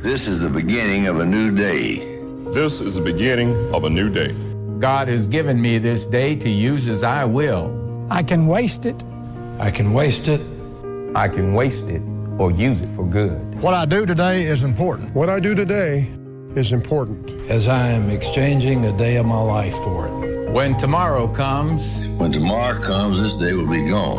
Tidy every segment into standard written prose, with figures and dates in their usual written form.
This is the beginning of a new day. This is the beginning of a new day. God has given me this day to use as I will. I can waste it. I can waste it. I can waste it or use it for good. What I do today is important. What I do today is important. As I am exchanging a day of my life for it. When tomorrow comes, this day will be gone.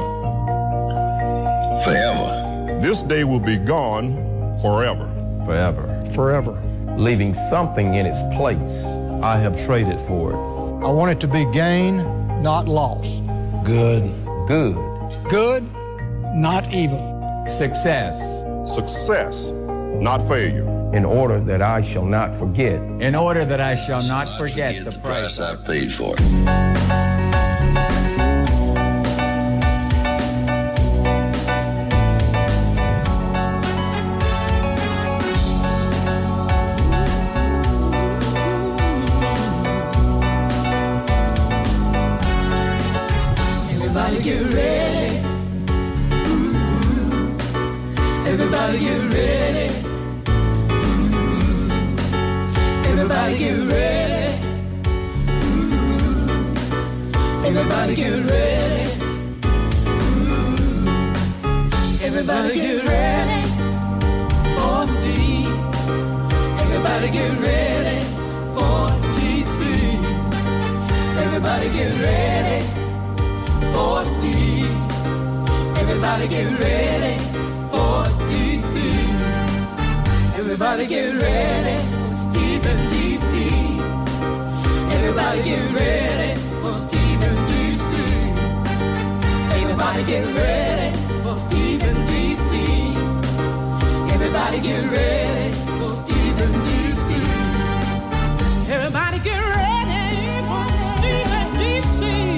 Forever. This day will be gone forever. Forever. Forever. Leaving something in its place I have traded for it. I want it to be gain, not loss. Good. Good. Good, not evil. success. Success, not failure. In order that I shall not forget. In order that I shall not forget the price I paid for it. Everybody get ready. Ooh, everybody get ready. Ooh, everybody get ready. Ooh, everybody get ready. Ooh, everybody get ready for Steve. Everybody get ready for DC. Everybody get ready for Steve. Everybody get ready for DC. Everybody get ready for Steve and DC. Everybody get ready for Steve and DC. Everybody get ready for Steve and DC. Everybody get ready for Steve and DC. Everybody get ready for Steve and DC.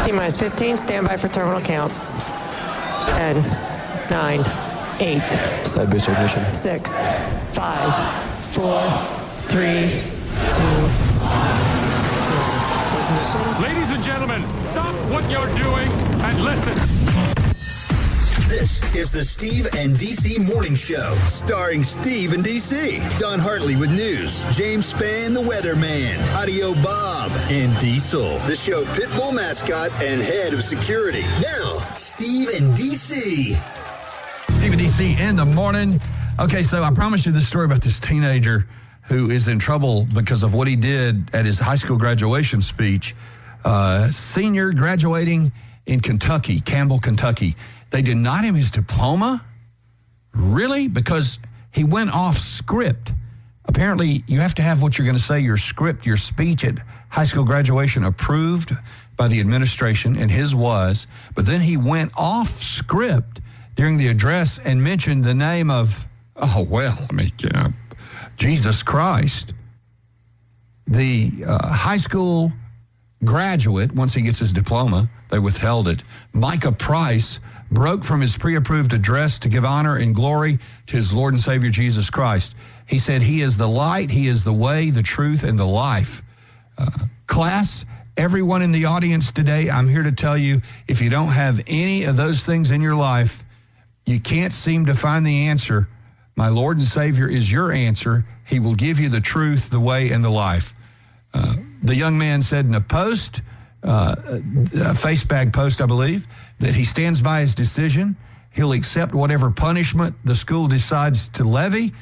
T-minus 15, stand by for terminal count. 10, 9, 8. Side booster ignition. 6, 5, 4, 3, 2, 1. Ladies and gentlemen, stop what you're doing and listen. This is the Steve and DC Morning Show, starring Steve and DC, Don Hartley with news, James Spann, the weatherman, Audio Bob, and Diesel, the show pitbull mascot and head of security. Now, Steve and DC. Steve and DC in the morning. Okay, so I promised you this story about this teenager who is in trouble because of what he did at his high school graduation speech. Senior graduating in Kentucky, Campbell, Kentucky. They denied him his diploma? Really? Because he went off script. Apparently, you have to have what you're going to say, your script, your speech at high school graduation approved by the administration, and his was. But then he went off script during the address and mentioned the name of, Jesus Christ. The high school graduate, once he gets his diploma, they withheld it, Micah Price, broke from his pre-approved address to give honor and glory to his Lord and Savior Jesus Christ. He said, he is the light, he is the way, the truth, and the life. Class, everyone in the audience today, I'm here to tell you, if you don't have any of those things in your life, you can't seem to find the answer. My Lord and Savior is your answer. He will give you the truth, the way, and the life. The young man said in a post, a Facebag post, I believe, that he stands by his decision. He'll accept whatever punishment the school decides to levy.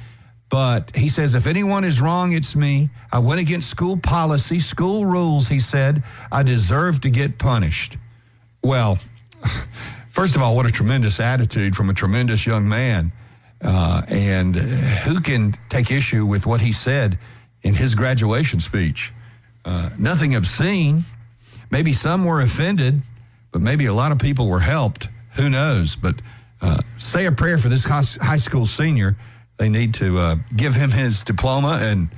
But he says, if anyone is wrong, it's me. I went against school policy, school rules, he said. I deserve to get punished. Well, first of all, what a tremendous attitude from a tremendous young man. And who can take issue with what he said in his graduation speech? Nothing obscene. Maybe some were offended, but maybe a lot of people were helped. Who knows? But say a prayer for this high school senior. They need to give him his diploma and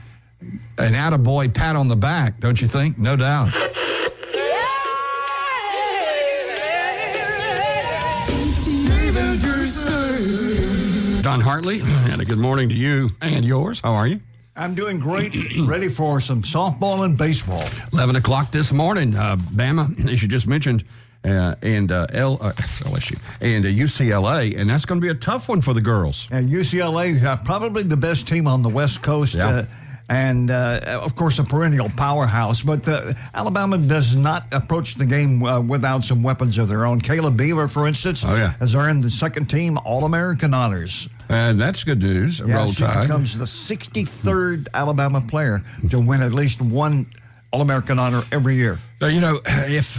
an attaboy pat on the back, don't you think? No doubt. Don Hartley, and a good morning to you and yours. How are you? I'm doing great. Ready for some softball and baseball. 11 o'clock this morning. Bama, as you just mentioned, and LSU and UCLA, and that's going to be a tough one for the girls. UCLA, probably the best team on the West Coast. Yeah. And, of course, a perennial powerhouse. But Alabama does not approach the game without some weapons of their own. Caleb Beaver, for instance, has earned the second team All-American honors. And that's good news. Roll she Tide becomes the 63rd Alabama player to win at least one All-American honor every year. You know, if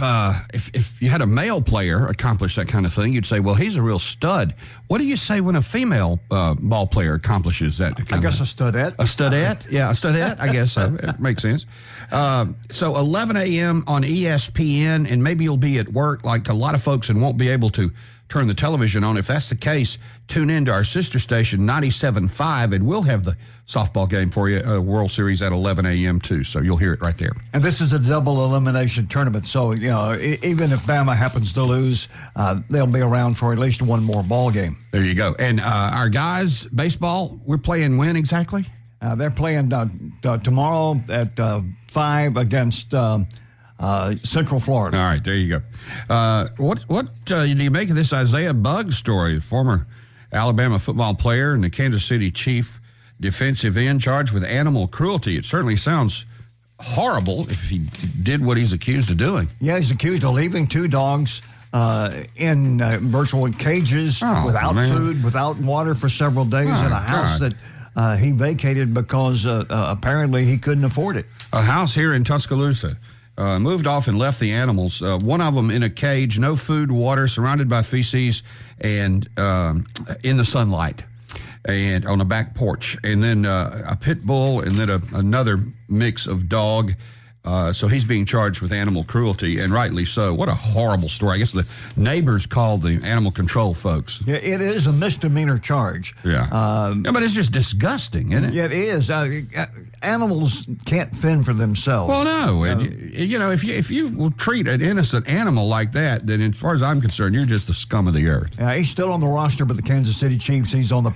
you had a male player accomplish that kind of thing, you'd say, well, he's a real stud. What do you say when a female ball player accomplishes that kind I guess of a studette. A studette? Yeah, a studette. I guess so. It makes sense. So 11 a.m. on ESPN, and maybe you'll be at work like a lot of folks and won't be able to turn the television on. If that's the case, tune in to our sister station, 97.5, and we'll have the softball game for you, World Series at 11 a.m. too, so you'll hear it right there. And this is a double elimination tournament, so, you know, even if Bama happens to lose, they'll be around for at least one more ball game. There you go. And our guys, baseball, we're playing when exactly? They're playing tomorrow at 5 against Central Florida. All right, there you go. What do you make of this Isaiah Buggs story, former Alabama football player and the Kansas City Chief defensive end charged with animal cruelty? It certainly sounds horrible if he did what he's accused of doing. Yeah, he's accused of leaving two dogs in virtual cages without food, without water for several days in a house that he vacated because apparently he couldn't afford it. A house here in Tuscaloosa. Moved off and left the animals, one of them in a cage, no food, water, surrounded by feces, and in the sunlight, and on a back porch. And then a pit bull, and then another mix of dog. So he's being charged with animal cruelty, and rightly so. What a horrible story. I guess the neighbors called the animal control folks. Yeah, it is a misdemeanor charge. Yeah. But it's just disgusting, isn't it? Yeah, it is. Animals can't fend for themselves. Well, no. If you will treat an innocent animal like that, then as far as I'm concerned, you're just the scum of the earth. He's still on the roster with the Kansas City Chiefs. He's on the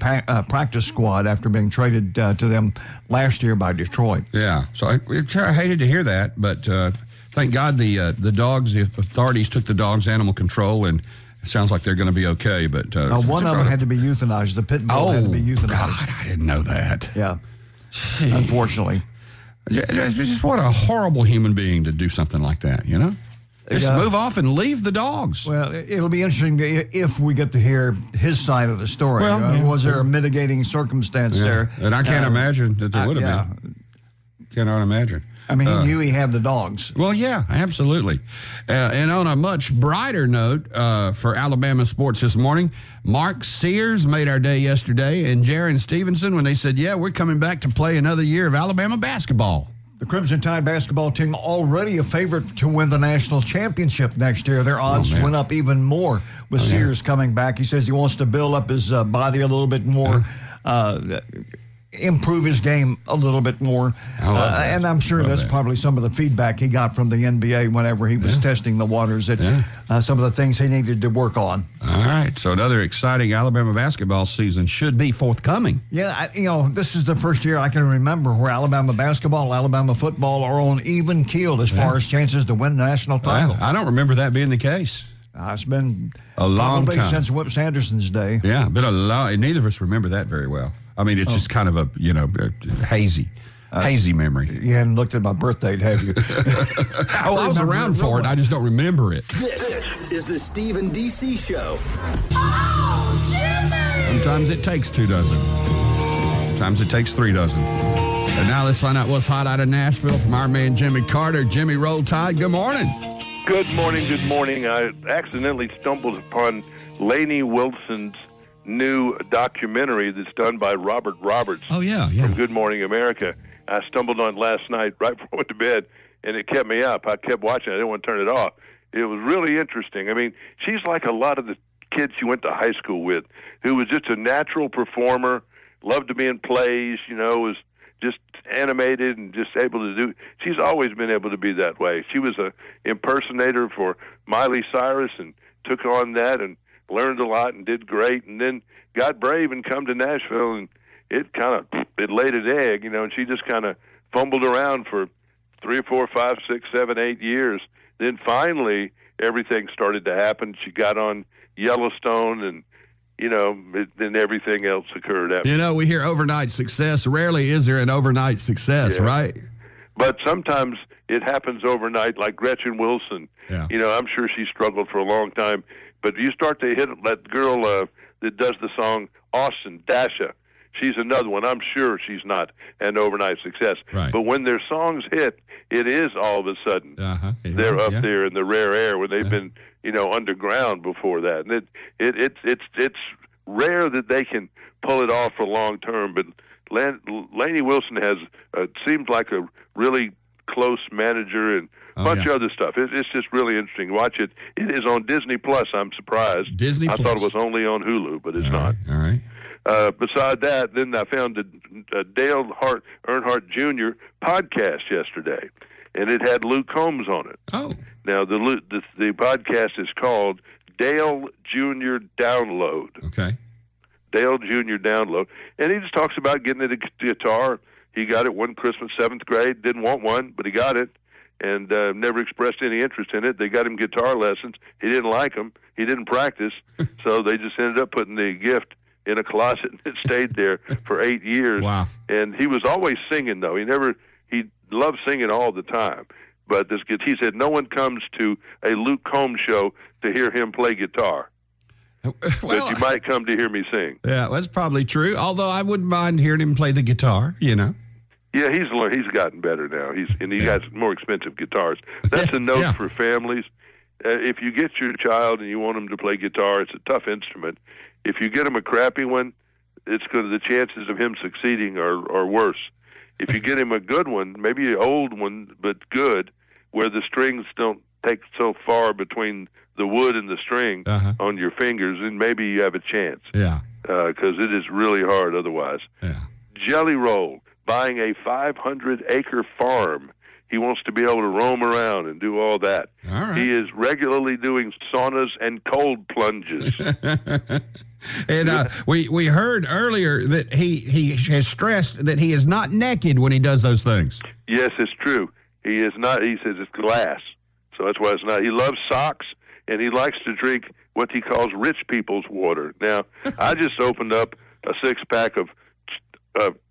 practice squad after being traded to them last year by Detroit. Yeah. So I hated to hear that. But thank God the authorities took the dogs, animal control, and it sounds like they're going to be okay. But one of them had to be euthanized. The pit bull had to be euthanized. God, I didn't know that. Yeah, unfortunately. Just what a horrible human being to do something like that, you know? Just move off and leave the dogs. Well, it'll be interesting if we get to hear his side of the story. Well, was there a mitigating circumstance there? And I can't imagine that there would have been. Cannot imagine. I mean, he knew he had the dogs. Well, yeah, absolutely. And on a much brighter note for Alabama sports this morning, Mark Sears made our day yesterday, and Jaron Stevenson when they said, yeah, we're coming back to play another year of Alabama basketball. The Crimson Tide basketball team already a favorite to win the national championship next year. Their odds went up even more with Sears coming back. He says he wants to build up his body a little bit more, improve his game a little bit more. And I'm sure that's probably some of the feedback he got from the NBA whenever he was testing the waters at some of the things he needed to work on. All right. So another exciting Alabama basketball season should be forthcoming. Yeah. This is the first year I can remember where Alabama basketball, Alabama football are on even keel as far as chances to win the national title. I don't remember that being the case. It's been a long time since Whip Sanderson's day. Yeah, been a long. Neither of us remember that very well. I mean, it's just kind of a hazy memory. You hadn't looked at my birth date, have you? I was around for it. I just don't remember it. This is the Steve and DC Show. Oh, Jimmy! Sometimes it takes 2 dozen. Sometimes it takes 3 dozen. And now let's find out what's hot out of Nashville from our man Jimmy Carter. Jimmy, roll tide. Good morning. Good morning. Good morning. I accidentally stumbled upon Lainey Wilson's new documentary that's done by Robert Roberts. Oh, yeah. From Good Morning America. I stumbled on it last night right before I went to bed, and it kept me up. I kept watching it. I didn't want to turn it off. It was really interesting. I mean, she's like a lot of the kid she went to high school with, who was just a natural performer, loved to be in plays, was just animated and just able to do. She's always been able to be that way. She was a impersonator for Miley Cyrus and took on that and learned a lot and did great, and then got brave and come to Nashville, and it laid an egg, and she just kind of fumbled around for 3, 4, 5, 6, 7, 8 years. Then finally everything started to happen. She got on Yellowstone, and then everything else occurred after. We hear overnight success. Rarely is there an overnight success, right? But sometimes it happens overnight, like Gretchen Wilson. Yeah. I'm sure she struggled for a long time. But you start to hit that girl that does the song, Austin, Dasha. She's another one. I'm sure she's not an overnight success. Right. But when their songs hit, it is all of a sudden. They're up there in the rare air when they've been, underground before that. And it's rare that they can pull it off for long term. But Lainey Wilson has seems like a really close manager and a bunch of other stuff. It's just really interesting. Watch it. It is on Disney Plus. I'm surprised. Disney I Plus. thought it was only on Hulu, but it's not. All right. Beside that, then I found the Dale Earnhardt Jr. podcast yesterday, and it had Luke Combs on it. Oh. Now, the podcast is called Dale Jr. Download. Okay. Dale Jr. Download. And he just talks about getting a guitar. He got it one Christmas, 7th grade. Didn't want one, but he got it, and never expressed any interest in it. They got him guitar lessons. He didn't like them. He didn't practice, so they just ended up putting the gift in a closet, and it stayed there for 8 years. Wow. And he was always singing, though. He loved singing all the time. But he said no one comes to a Luke Combs show to hear him play guitar. But you might come to hear me sing. Yeah, that's probably true. Although I wouldn't mind hearing him play the guitar, Yeah, he's gotten better now. He has more expensive guitars. That's a note for families. If you get your child and you want him to play guitar, it's a tough instrument. If you get him a crappy one, the chances of him succeeding are worse. If you get him a good one, maybe an old one but good, where the strings don't take so far between the wood and the string on your fingers, then maybe you have a chance. Yeah. Because it is really hard otherwise. Yeah. Jelly Roll, buying a 500-acre farm. He wants to be able to roam around and do all that. All right. He is regularly doing saunas and cold plunges. And we heard earlier that he has stressed that he is not naked when he does those things. Yes, it's true. He is not. He says it's glass, so that's why it's not. He loves socks, and he likes to drink what he calls rich people's water. Now, I just opened up a 6-pack of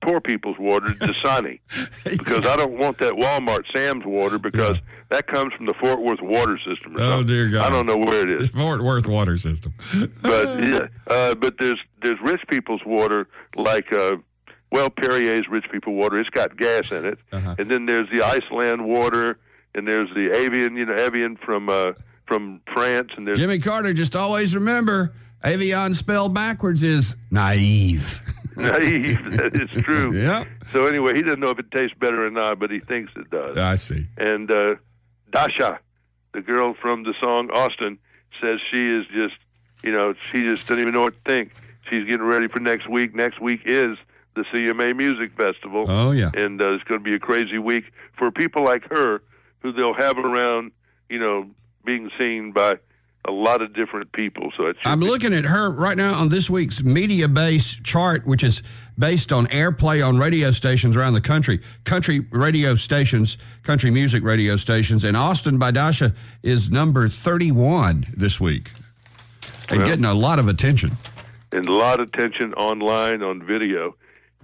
poor people's water, Dasani, because I don't want that Walmart Sam's water, because that comes from the Fort Worth water system or something. Oh, dear God. I don't know where it is. Fort Worth water system. But but there's rich people's water, like Perrier's rich people water. It's got gas in it. And then there's the Iceland water, and there's the Evian from France, and there's Jimmy Carter. Just always remember, Evian spelled backwards is naive. Naive. That is true. Yeah. So anyway, he doesn't know if it tastes better or not, but he thinks it does. I see. And Dasha, the girl from the song Austin, says she is just, she just doesn't even know what to think. She's getting ready for next week. Next week is the CMA Music Festival. Oh, yeah. And it's going to be a crazy week for people like her, who they'll have around, being seen by a lot of different people. So I'm looking at her right now on this week's Media Base chart, which is based on airplay on radio stations around the country, country radio stations, country music radio stations, and Austin by Dasha is number 31 this week, and getting a lot of attention. And a lot of attention online on video.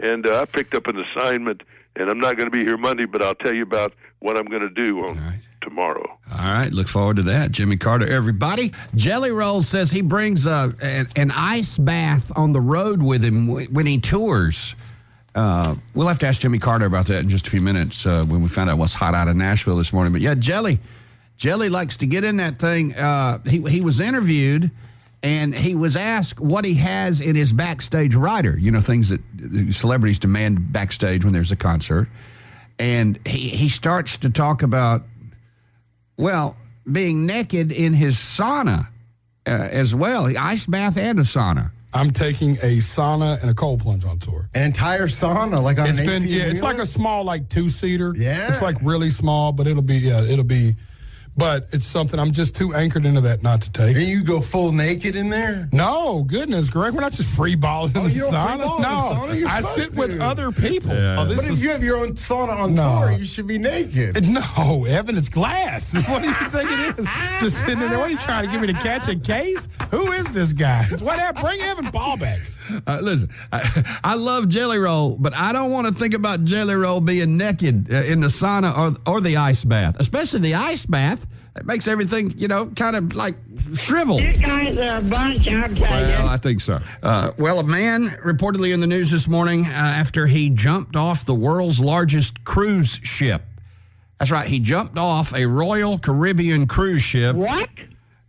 And I picked up an assignment, and I'm not going to be here Monday, but I'll tell you about what I'm going to do on tomorrow. All right, look forward to that. Jimmy Carter, everybody. Jelly Roll says he brings an ice bath on the road with him when he tours. We'll have to ask Jimmy Carter about that in just a few minutes when we find out what's hot out of Nashville this morning. But yeah, Jelly likes to get in that thing. He was interviewed, and he was asked what he has in his backstage rider, things that celebrities demand backstage when there's a concert. And he starts to talk about, being naked in his sauna. as well, ice bath and a sauna. I'm taking a sauna and a cold plunge on tour. An entire sauna, like on an 18-wheeler? It's like a small, like 2-seater. Yeah. It's like really small, but it'll be. But it's something I'm just too anchored into that not to take. And you go full naked in there? No, goodness, Greg, we're not just free balling in the sauna. No, I sit with other people. Yeah. But if you have your own sauna on tour, you should be naked. No, Evan, it's glass. What do you think it is? Just sitting in there. What are you trying to get me to catch a case? Who is this guy? Bring Evan Ball back. Listen, I love Jelly Roll, but I don't want to think about Jelly Roll being naked in the sauna or the ice bath, especially the ice bath. It makes everything, kind of like shriveled. You guys are a bunch, I'll tell you. Well, I think so. A man reportedly in the news this morning after he jumped off the world's largest cruise ship. That's right. He jumped off a Royal Caribbean cruise ship. What?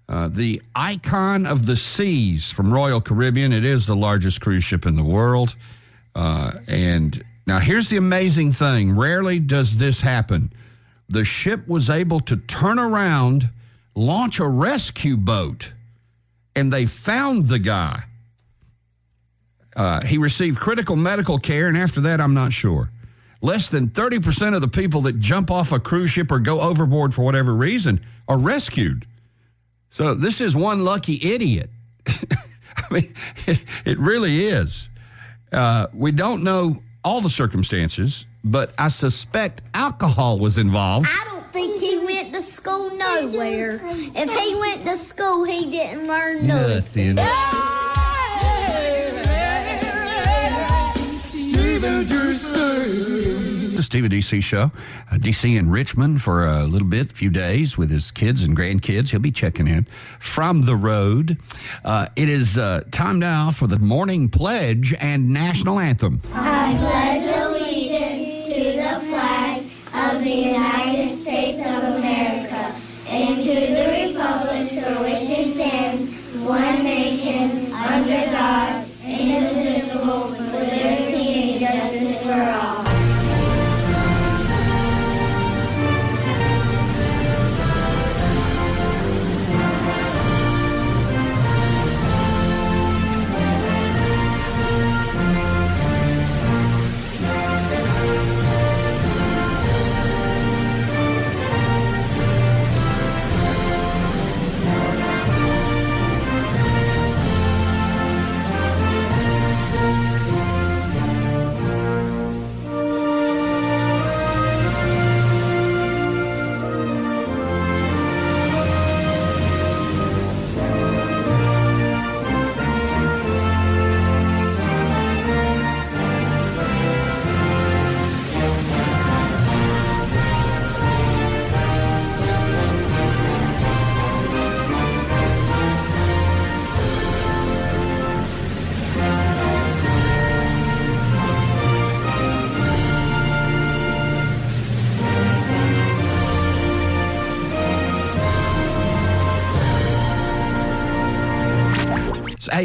The Icon of the Seas from Royal Caribbean. It is the largest cruise ship in the world. And now here's the amazing thing. Rarely does this happen. The ship was able to turn around, launch a rescue boat, and they found the guy. He received critical medical care, and after that, I'm not sure. Less than 30% of the people that jump off a cruise ship or go overboard for whatever reason are rescued. So this is one lucky idiot. I mean, it really is. We don't know all the circumstances, but I suspect alcohol was involved. I don't think he went to school nowhere. If he went to school, he didn't learn nothing. The Steve and DC show. DC in Richmond for a little bit, a few days with his kids and grandkids. He'll be checking in from the road. It is time now for the morning pledge and national anthem. I pledge allegiance to the flag of the United States of America and to the republic for which it stands, one nation, under God, indivisible, with liberty and justice for all.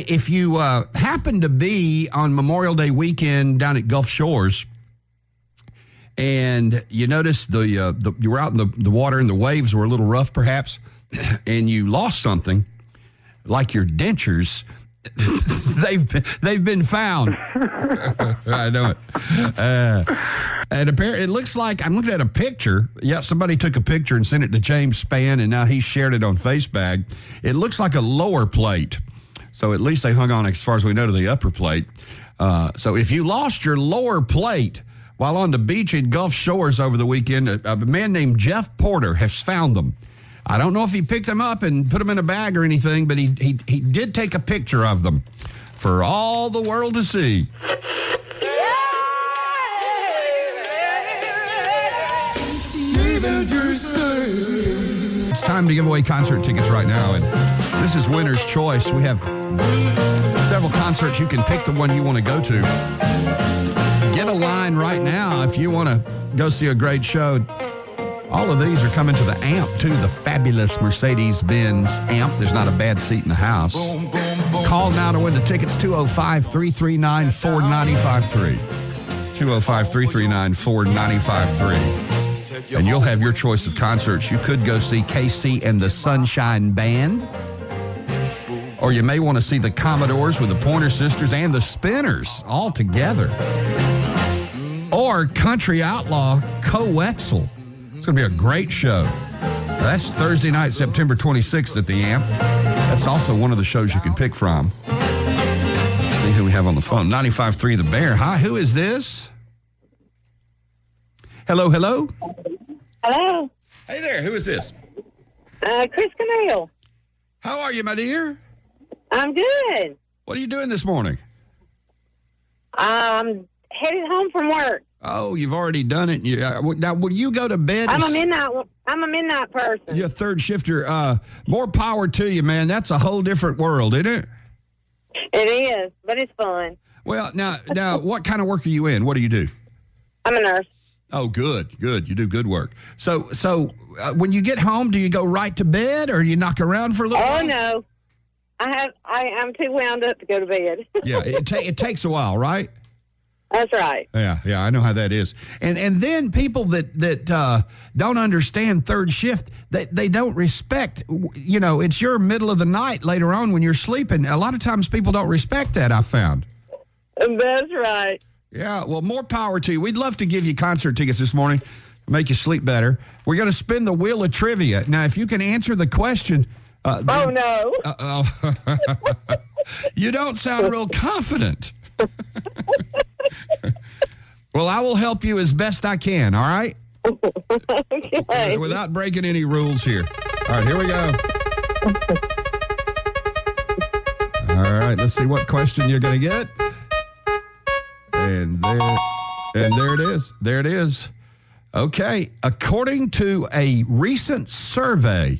If you happen to be on Memorial Day weekend down at Gulf Shores and you notice you were out in the water and the waves were a little rough perhaps, and you lost something like your dentures, they've been found. I know it. And apparently it looks like, I'm looking at a picture. Yeah, somebody took a picture and sent it to James Spann, and now he shared it on Facebook. It looks like a lower plate. So at least they hung on, as far as we know, to the upper plate. So if you lost your lower plate while on the beach in Gulf Shores over the weekend, a man named Jeff Porter has found them. I don't know if he picked them up and put them in a bag or anything, but he did take a picture of them for all the world to see. It's time to give away concert tickets right now, and this is winner's choice. We have several concerts. You can pick the one you want to go to. Get a line right now if you want to go see a great show. All of these are coming to the AMP, too, the fabulous Mercedes-Benz AMP. There's not a bad seat in the house. Call now to win the tickets, 205-339-4953. 205-339-4953. And you'll have your choice of concerts. You could go see KC and the Sunshine Band. Or you may want to see the Commodores with the Pointer Sisters and the Spinners all together. Or Country Outlaw Coexel. It's going to be a great show. That's Thursday night, September 26th at the Amp. That's also one of the shows you can pick from. Let's see who we have on the phone. 95.3 The Bear. Hi, who is this? Hello, hello. Hello. Hey there, who is this? Chris Camille. How are you, my dear? I'm good. What are you doing this morning? I'm headed home from work. Oh, you've already done it. Now, will you go to bed? I'm a midnight person. You're a third shifter. More power to you, man. That's a whole different world, isn't it? It is, but it's fun. Well, now, what kind of work are you in? What do you do? I'm a nurse. Oh, good. You do good work. So when you get home, do you go right to bed, or you knock around for a little while? Oh, no. I'm too wound up to go to bed. Yeah, it takes a while, right? That's right. Yeah, I know how that is. And then people that don't understand third shift, they don't respect, it's your middle of the night later on when you're sleeping. A lot of times people don't respect that, I found. That's right. Yeah, well, more power to you. We'd love to give you concert tickets this morning to make you sleep better. We're going to spin the wheel of trivia. Now, if you can answer the question... oh, no. You don't sound real confident. Well, I will help you as best I can, all right? Okay. Without breaking any rules here. All right, here we go. All right, let's see what question you're going to get. And there it is. There it is. Okay. According to a recent survey,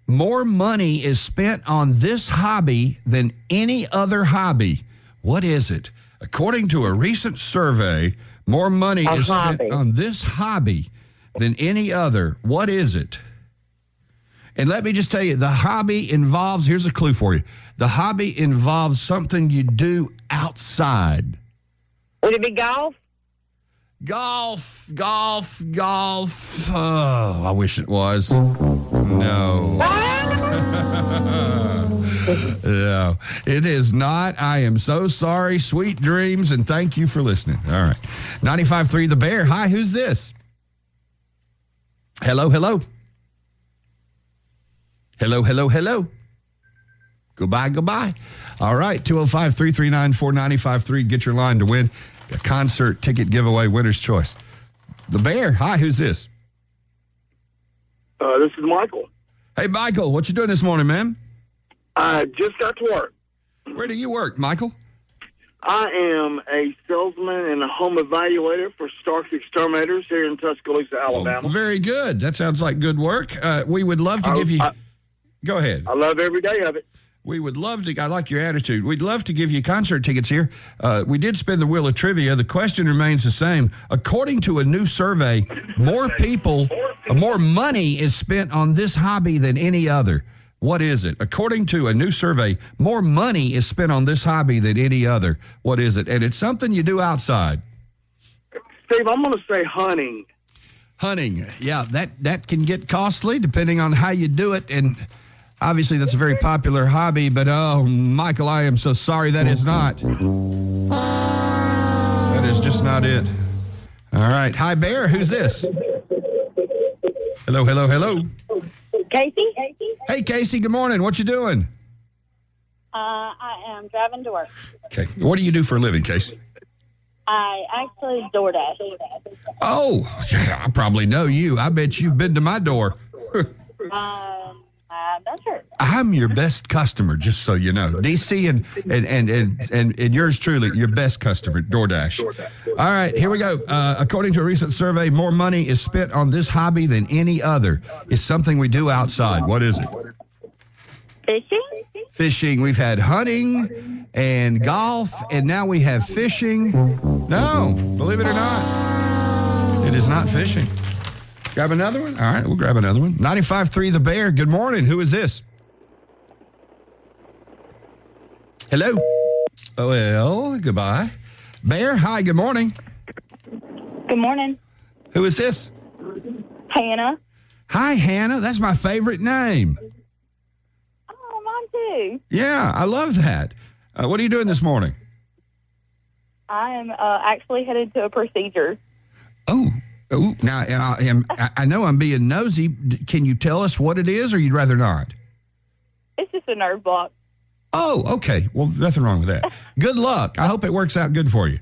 more money is spent on this hobby than any other hobby. What is it? According to a recent survey, more money is spent on this hobby than any other. What is it? And let me just tell you, the hobby involves, here's a clue for you. The hobby involves something you do outside. Would it be golf? Golf. Oh, I wish it was. No. No, it is not. I am so sorry. Sweet dreams, and thank you for listening. All right. 95.3 The Bear. Hi, who's this? Hello. Hello. Goodbye. All right, 205-339-4953. Get your line to win a concert ticket giveaway, winner's choice. The Bear. Hi, who's this? This is Michael. Hey, Michael, what you doing this morning, man? I just got to work. Where do you work, Michael? I am a salesman and a home evaluator for Stark's Exterminators here in Tuscaloosa, Alabama. Oh, very good. That sounds like good work. We would love to give you... Go ahead. I love every day of it. We would love to... I like your attitude. We'd love to give you concert tickets here. We did spin the wheel of trivia. The question remains the same. According to a new survey, more money is spent on this hobby than any other. What is it? According to a new survey, more money is spent on this hobby than any other. What is it? And it's something you do outside. Steve, I'm going to say hunting. Hunting. Yeah, that can get costly depending on how you do it. And obviously that's a very popular hobby. But, oh, Michael, I am so sorry. That is not. That is just not it. All right. Hi, Bear. Who's this? Hello. Casey? Hey, Casey, good morning. What you doing? I am driving to work. Okay. What do you do for a living, Casey? I actually DoorDash. Oh, yeah, I probably know you. I bet you've been to my door. I'm not sure. I'm your best customer, just so you know. DC and yours truly, your best customer, DoorDash. All right, here we go. According to a recent survey, more money is spent on this hobby than any other. It's something we do outside. What is it? Fishing. We've had hunting and golf, and now we have fishing. No, believe it or not, it is not fishing. Grab another one? All right, we'll grab another one. 95.3 The Bear. Good morning. Who is this? Hello. Oh, well, goodbye. Bear, hi, good morning. Good morning. Who is this? Hannah. Hi, Hannah. That's my favorite name. Oh, mine too. too. Yeah, I love that. What are you doing this morning? I am actually headed to a procedure. Oh, now I know I'm being nosy. Can you tell us what it is, or you'd rather not? It's just a nerve block. Oh, okay. Well, nothing wrong with that. Good luck. I hope it works out good for you.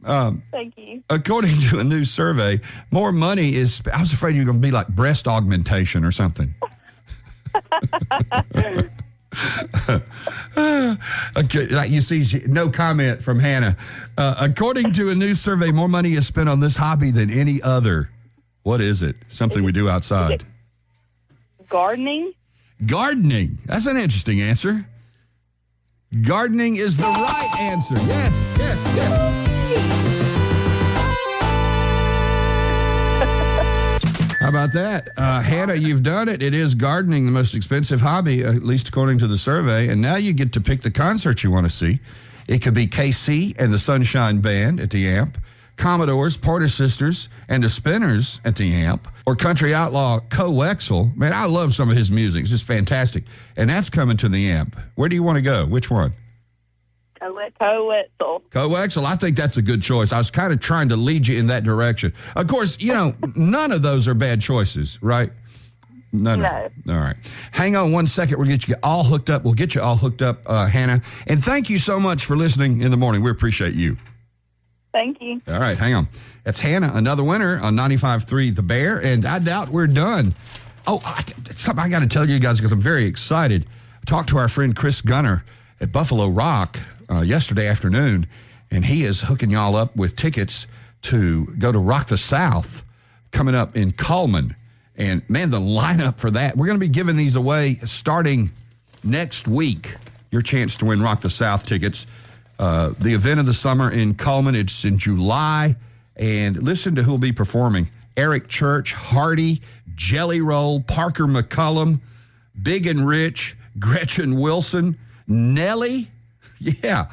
Thank you. According to a new survey, more money is... I was afraid you were going to be like breast augmentation or something. Okay, like you see, no comment from Hannah. According to a new survey, more money is spent on this hobby than any other. What is it? Something we do outside. Gardening? Gardening. That's an interesting answer. Gardening is the right answer. Yes. How about that? Hannah, you've done it. It is gardening, the most expensive hobby, at least according to the survey. And now you get to pick the concert you want to see. It could be KC and the Sunshine Band at the Amp, Commodores, Porter Sisters, and the Spinners at the Amp, or country outlaw Coexel. Man, I love some of his music. It's just fantastic. And that's coming to the Amp. Where do you want to go? Which one? Coexel. I think that's a good choice. I was kind of trying to lead you in that direction. Of course, none of those are bad choices, right? None. All right. Hang on 1 second. We'll get you all hooked up. We'll get you all hooked up, Hannah. And thank you so much for listening in the morning. We appreciate you. Thank you. All right, hang on. That's Hannah, another winner on 95.3 The Bear, and I doubt we're done. Oh, something I got to tell you guys because I'm very excited. I talked to our friend Chris Gunner at Buffalo Rock yesterday afternoon, and he is hooking y'all up with tickets to go to Rock the South coming up in Coleman. And, man, the lineup for that, we're going to be giving these away starting next week, your chance to win Rock the South tickets. The event of the summer in Coleman, it's in July. And listen to who will be performing. Eric Church, Hardy, Jelly Roll, Parker McCullum, Big and Rich, Gretchen Wilson, Nelly. Yeah.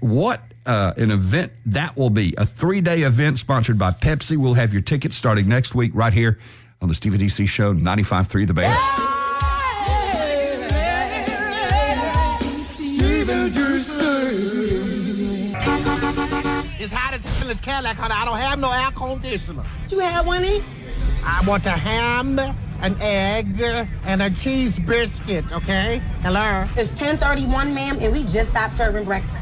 What an event that will be. A 3-day event sponsored by Pepsi. We'll have your tickets starting next week right here on the Steve and DC Show, 95.3 The Bear. It's hot as hell in this Cadillac, honey. I don't have no air conditioner. You have one in? I want a ham, an egg, and a cheese biscuit, okay? Hello? It's 10:31, ma'am, and we just stopped serving breakfast.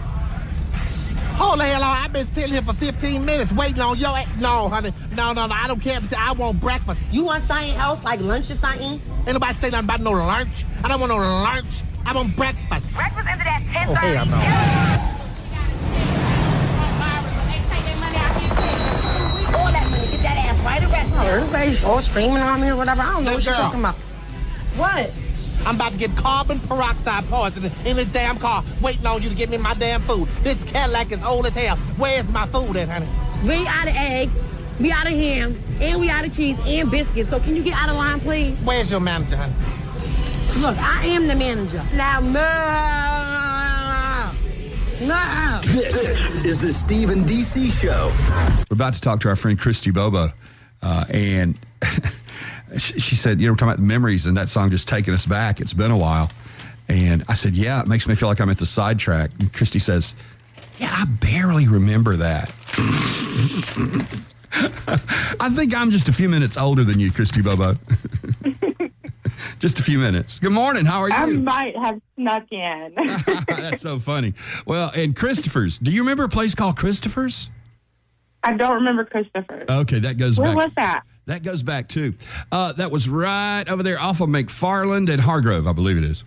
Hold the hell on. I've been sitting here for 15 minutes waiting on your... No, honey. No. I don't care. I want breakfast. You want something else, like lunch or something? Ain't nobody say nothing about no lunch. I don't want no lunch. I want breakfast. Breakfast ended at 10:30. Oh, hell no. All that money, get that ass right arrested. Everybody's all screaming on me or whatever. I don't know what you're talking about. What? I'm about to get carbon peroxide poisoning in this damn car, waiting on you to get me my damn food. This Cadillac is old as hell. Where's my food at, honey? We out of egg, we out of ham, and we out of cheese and biscuits. So can you get out of line, please? Where's your manager, honey? Look, I am the manager. Now, no. This is the Steve and DC Show. We're about to talk to our friend Christy Bobo, and she said, we're talking about the memories and that song just taking us back. It's been a while. And I said, yeah, it makes me feel like I'm at the sidetrack. And Christy says, yeah, I barely remember that. I think I'm just a few minutes older than you, Christy Bobo. Just a few minutes. Good morning. How are you? I might have snuck in. That's so funny. Well, and Christopher's. Do you remember a place called Christopher's? I don't remember Christopher's. Okay, that goes back. Where was that? That goes back, too. That was right over there off of McFarland and Hargrove, I believe it is.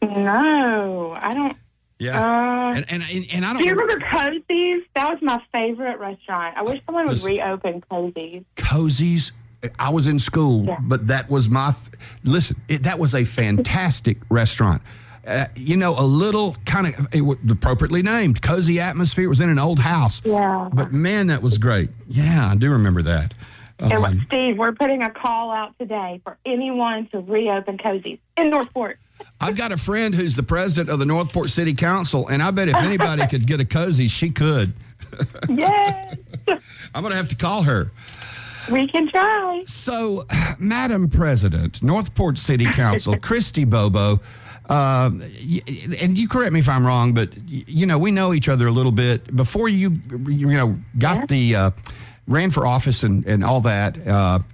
No, I don't. Yeah. And I don't. Do you remember Cozy's? That was my favorite restaurant. I wish someone would reopen Cozy's. Cozy's? I was in school, but that was my... that was a fantastic restaurant. A little kind of appropriately named. Cozy atmosphere. It was in an old house. Yeah. But, man, that was great. Yeah, I do remember that. And Steve, we're putting a call out today for anyone to reopen Cozy's in Northport. I've got a friend who's the president of the Northport City Council, and I bet if anybody could get a Cozy's, she could. Yes. I'm going to have to call her. We can try. So, Madam President, Northport City Council, Christy Bobo, and you correct me if I'm wrong, but we know each other a little bit. Before you got ran for office and all that,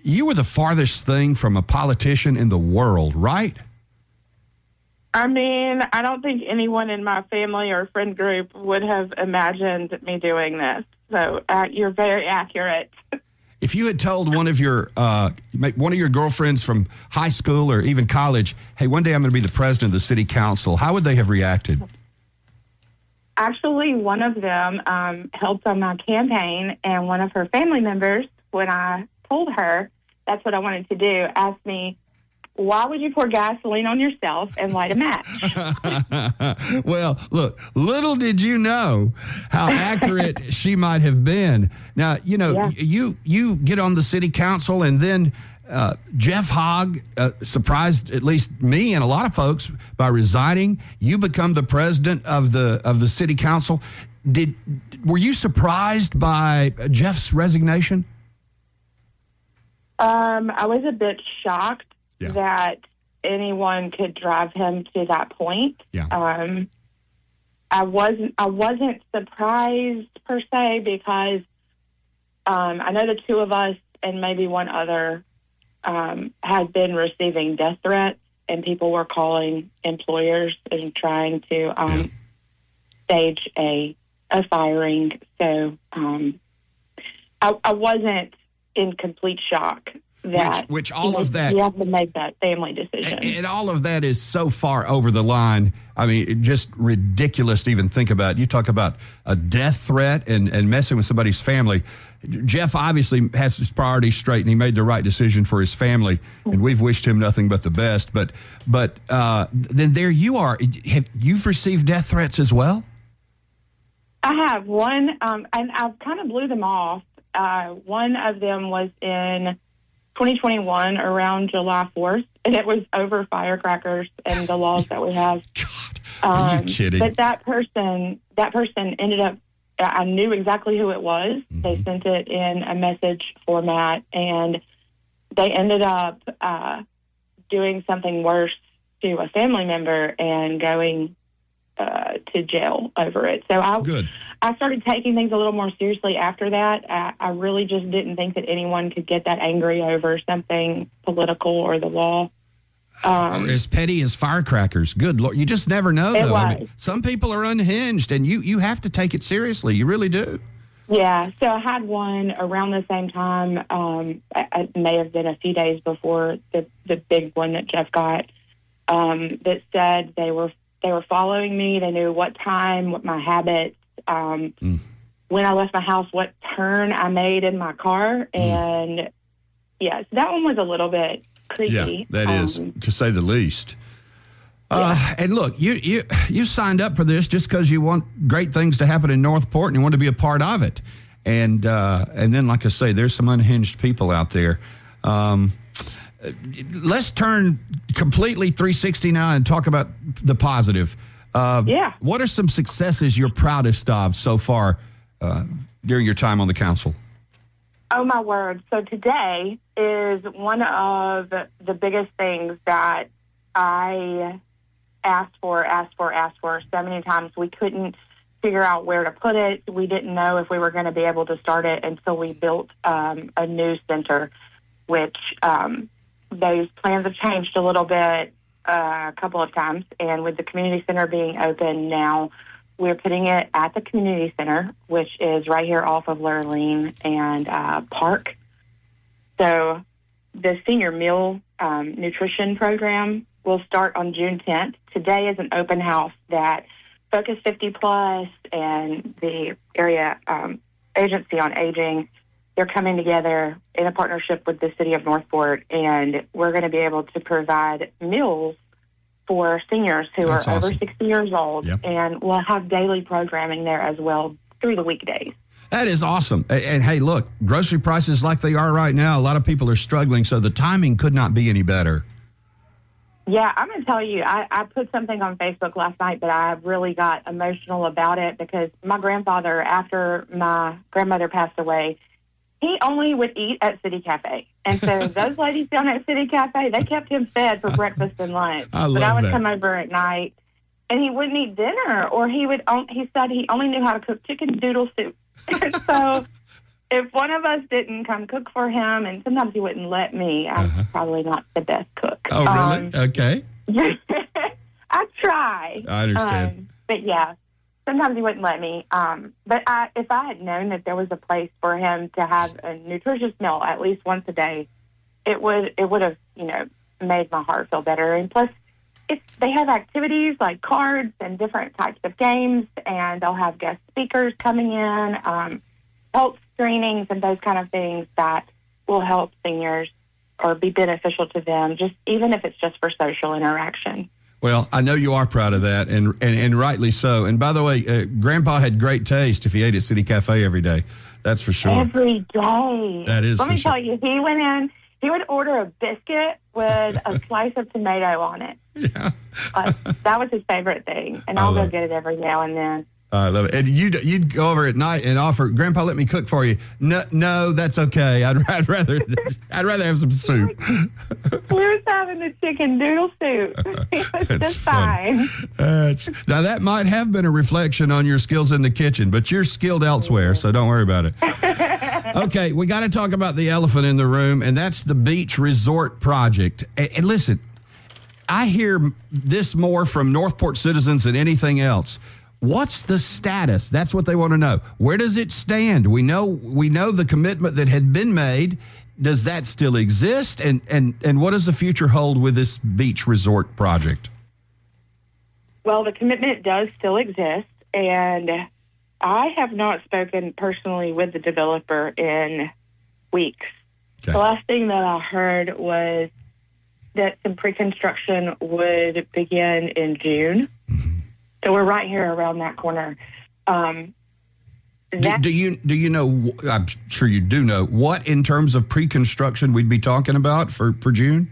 you were the farthest thing from a politician in the world, right? I mean, I don't think anyone in my family or friend group would have imagined me doing this. So you're very accurate. If you had told one of your girlfriends from high school or even college, hey, one day I'm going to be the president of the city council, how would they have reacted? Actually, one of them helped on my campaign, and one of her family members, when I told her that's what I wanted to do, asked me, why would you pour gasoline on yourself and light a match? Well, look, little did you know how accurate she might have been. Now, you get on the city council, and then Jeff Hogg surprised at least me and a lot of folks by resigning. You become the president of the city council. Were you surprised by Jeff's resignation? I was a bit shocked that anyone could drive him to that point. I wasn't surprised per se, because I know the two of us and maybe one other had been receiving death threats, and people were calling employers and trying to stage a firing. So I wasn't in complete shock. Which all of that, you have to make that family decision. And all of that is so far over the line. I mean, just ridiculous to even think about. You talk about a death threat and messing with somebody's family. Jeff obviously has his priorities straight, and he made the right decision for his family, and we've wished him nothing but the best. But then there you are. You've received death threats as well? I have one, and I've kind of blew them off. One of them was in 2021 around July 4th, and it was over firecrackers and the laws that we have. God, are you kidding? But that person ended up, I knew exactly who it was. Mm-hmm. They sent it in a message format, and they ended up doing something worse to a family member and going to jail over it. So I started taking things a little more seriously after that. I really just didn't think that anyone could get that angry over something political or the law. As petty as firecrackers. Good Lord. You just never know, though. I mean, some people are unhinged, and you have to take it seriously. You really do. Yeah. So I had one around the same time. It may have been a few days before the big one that Jeff got, that said they were following me. They knew what time, what my habits, when I left my house, what turn I made in my car. And so that one was a little bit creepy. Yeah, that is, to say the least. And look, you signed up for this just because you want great things to happen in Northport and you want to be a part of it. And then, like I say, there's some unhinged people out there. Let's turn completely 360 now and talk about the positive. What are some successes you're proudest of so far during your time on the council? Oh, my word. So today is one of the biggest things that I asked for so many times. We couldn't figure out where to put it. We didn't know if we were going to be able to start it until we built a new center, which those plans have changed a little bit a couple of times. And with the community center being open now, we're putting it at the community center, which is right here off of Lurleen and Park. So the senior meal nutrition program will start on June 10th. Today is an open house that Focus 50 Plus and the area agency on aging, they're coming together in a partnership with the city of Northport, and we're going to be able to provide meals for seniors who are over 60 years old, and we'll have daily programming there as well through the weekdays. That is awesome. And hey, look, grocery prices like they are right now, a lot of people are struggling, so the timing could not be any better. Yeah, I'm going to tell you, I put something on Facebook last night, but I really got emotional about it because my grandfather, after my grandmother passed away, he only would eat at City Cafe. And so those ladies down at City Cafe, they kept him fed for breakfast and lunch. But I would come over at night, and he wouldn't eat dinner, or he said he only knew how to cook chicken noodle soup. So if one of us didn't come cook for him, and sometimes he wouldn't let me, I'm probably not the best cook. Oh, really? Okay. I try. I understand. But yeah, sometimes he wouldn't let me. But if I had known that there was a place for him to have a nutritious meal at least once a day, it would have, made my heart feel better. And plus, they have activities like cards and different types of games, and they'll have guest speakers coming in, health screenings and those kind of things that will help seniors or be beneficial to them, just even if it's just for social interaction. Well, I know you are proud of that, and rightly so. And by the way, Grandpa had great taste if he ate at City Cafe every day. That's for sure. Every day. That is Let me for tell you, he went in, he would order a biscuit with a slice of tomato on it. Yeah. That was his favorite thing, and I'll go get it every now and then. I love it. And you'd go over at night and offer, Grandpa, let me cook for you. No, that's okay. I'd rather have some soup. He was having the chicken noodle soup. It was just fine. Now, that might have been a reflection on your skills in the kitchen, but you're skilled elsewhere, so don't worry about it. Okay, we got to talk about the elephant in the room, and that's the beach resort project. And listen, I hear this more from Northport citizens than anything else. What's the status? That's what they want to know. Where does it stand? We know the commitment that had been made. Does that still exist? And what does the future hold with this beach resort project? Well, the commitment does still exist, and I have not spoken personally with the developer in weeks. Okay. The last thing that I heard was that some pre-construction would begin in June. So we're right here around that corner. Do you know, I'm sure you do know, what in terms of pre-construction we'd be talking about for June?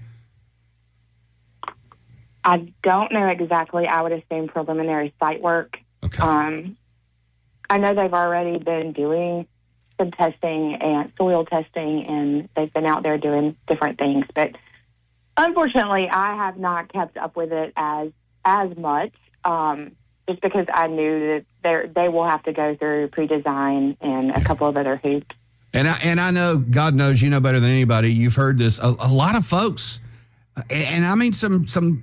I don't know exactly. I would assume preliminary site work. Okay. I know they've already been doing some testing and soil testing, and they've been out there doing different things. But unfortunately, I have not kept up with it as much. Just because I knew that they will have to go through pre-design and a couple of other hoops. And I know, God knows, you know better than anybody, you've heard this, a lot of folks, and I mean some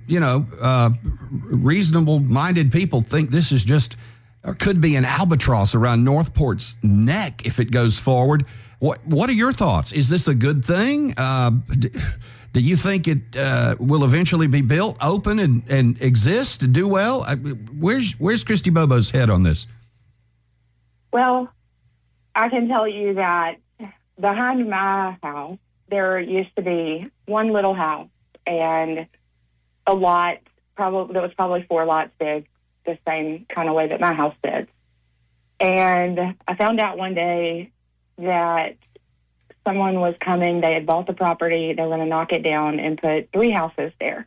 reasonable-minded people think this is just, or could be an albatross around Northport's neck if it goes forward. What are your thoughts? Is this a good thing? Do you think it will eventually be built, open, and exist and do well? Where's Christy Bobo's head on this? Well, I can tell you that behind my house, there used to be one little house and a lot, that was probably 4 lots big, the same kind of way that my house sits. And I found out one day that someone was coming, they had bought the property, they were going to knock it down and put 3 houses there.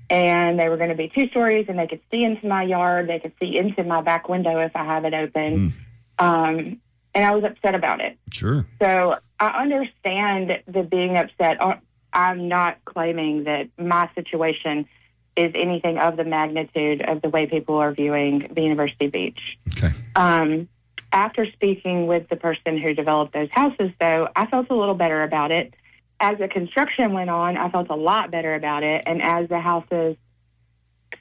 And they were going to be 2 stories, and they could see into my yard, they could see into my back window if I have it open. And I was upset about it. Sure. So I understand the being upset. I'm not claiming that my situation is anything of the magnitude of the way people are viewing the University Beach. Okay. After speaking with the person who developed those houses, though, I felt a little better about it. As the construction went on, I felt a lot better about it. And as the houses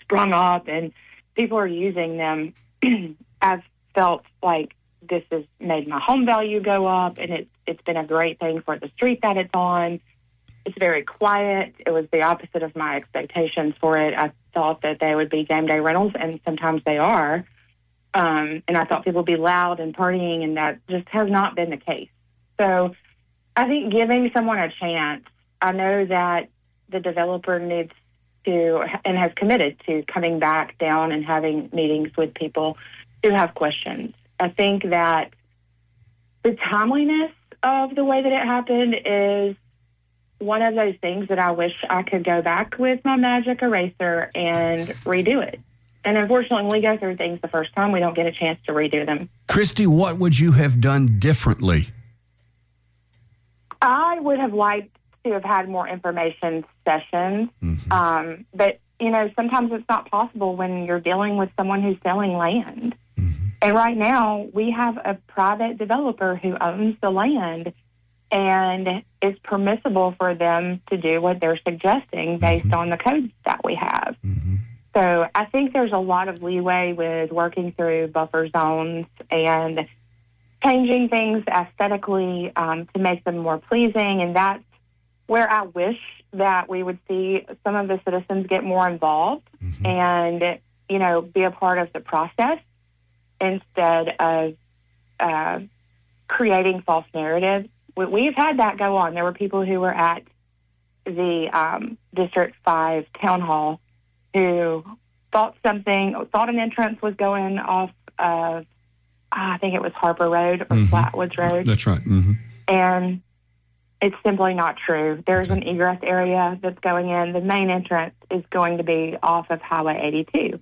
sprung up and people are using them, I've felt like this has made my home value go up, and it's been a great thing for the street that it's on. It's very quiet. It was the opposite of my expectations for it. I thought that they would be game day rentals, and sometimes they are. And I thought people would be loud and partying, and that just has not been the case. So I think giving someone a chance, I know that the developer needs to and has committed to coming back down and having meetings with people who have questions. I think that the timeliness of the way that it happened is one of those things that I wish I could go back with my magic eraser and redo it. And unfortunately, when we go through things the first time, we don't get a chance to redo them. Christy, what would you have done differently? I would have liked to have had more information sessions. But, sometimes it's not possible when you're dealing with someone who's selling land. And right now, we have a private developer who owns the land, and it's permissible for them to do what they're suggesting based on the codes that we have. So I think there's a lot of leeway with working through buffer zones and changing things aesthetically to make them more pleasing. And that's where I wish that we would see some of the citizens get more involved and, be a part of the process instead of creating false narratives. We've had that go on. There were people who were at the District 5 town hall who thought an entrance was going off of, I think it was Harper Road or Flatwoods Road. That's right. And it's simply not true. There's an egress area that's going in. The main entrance is going to be off of Highway 82.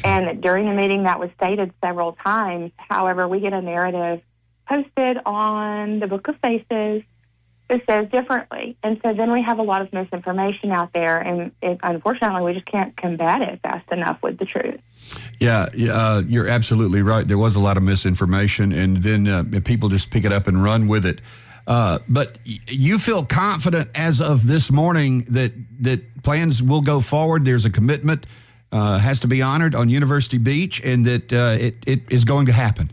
And during the meeting that was stated several times. However, we get a narrative posted on the Book of Faces that says differently. And so then we have a lot of misinformation out there, and unfortunately, we just can't combat it fast enough with the truth. Yeah, you're absolutely right. There was a lot of misinformation, and then people just pick it up and run with it. But you feel confident as of this morning that plans will go forward. There's a commitment has to be honored on University Beach, and that it is going to happen.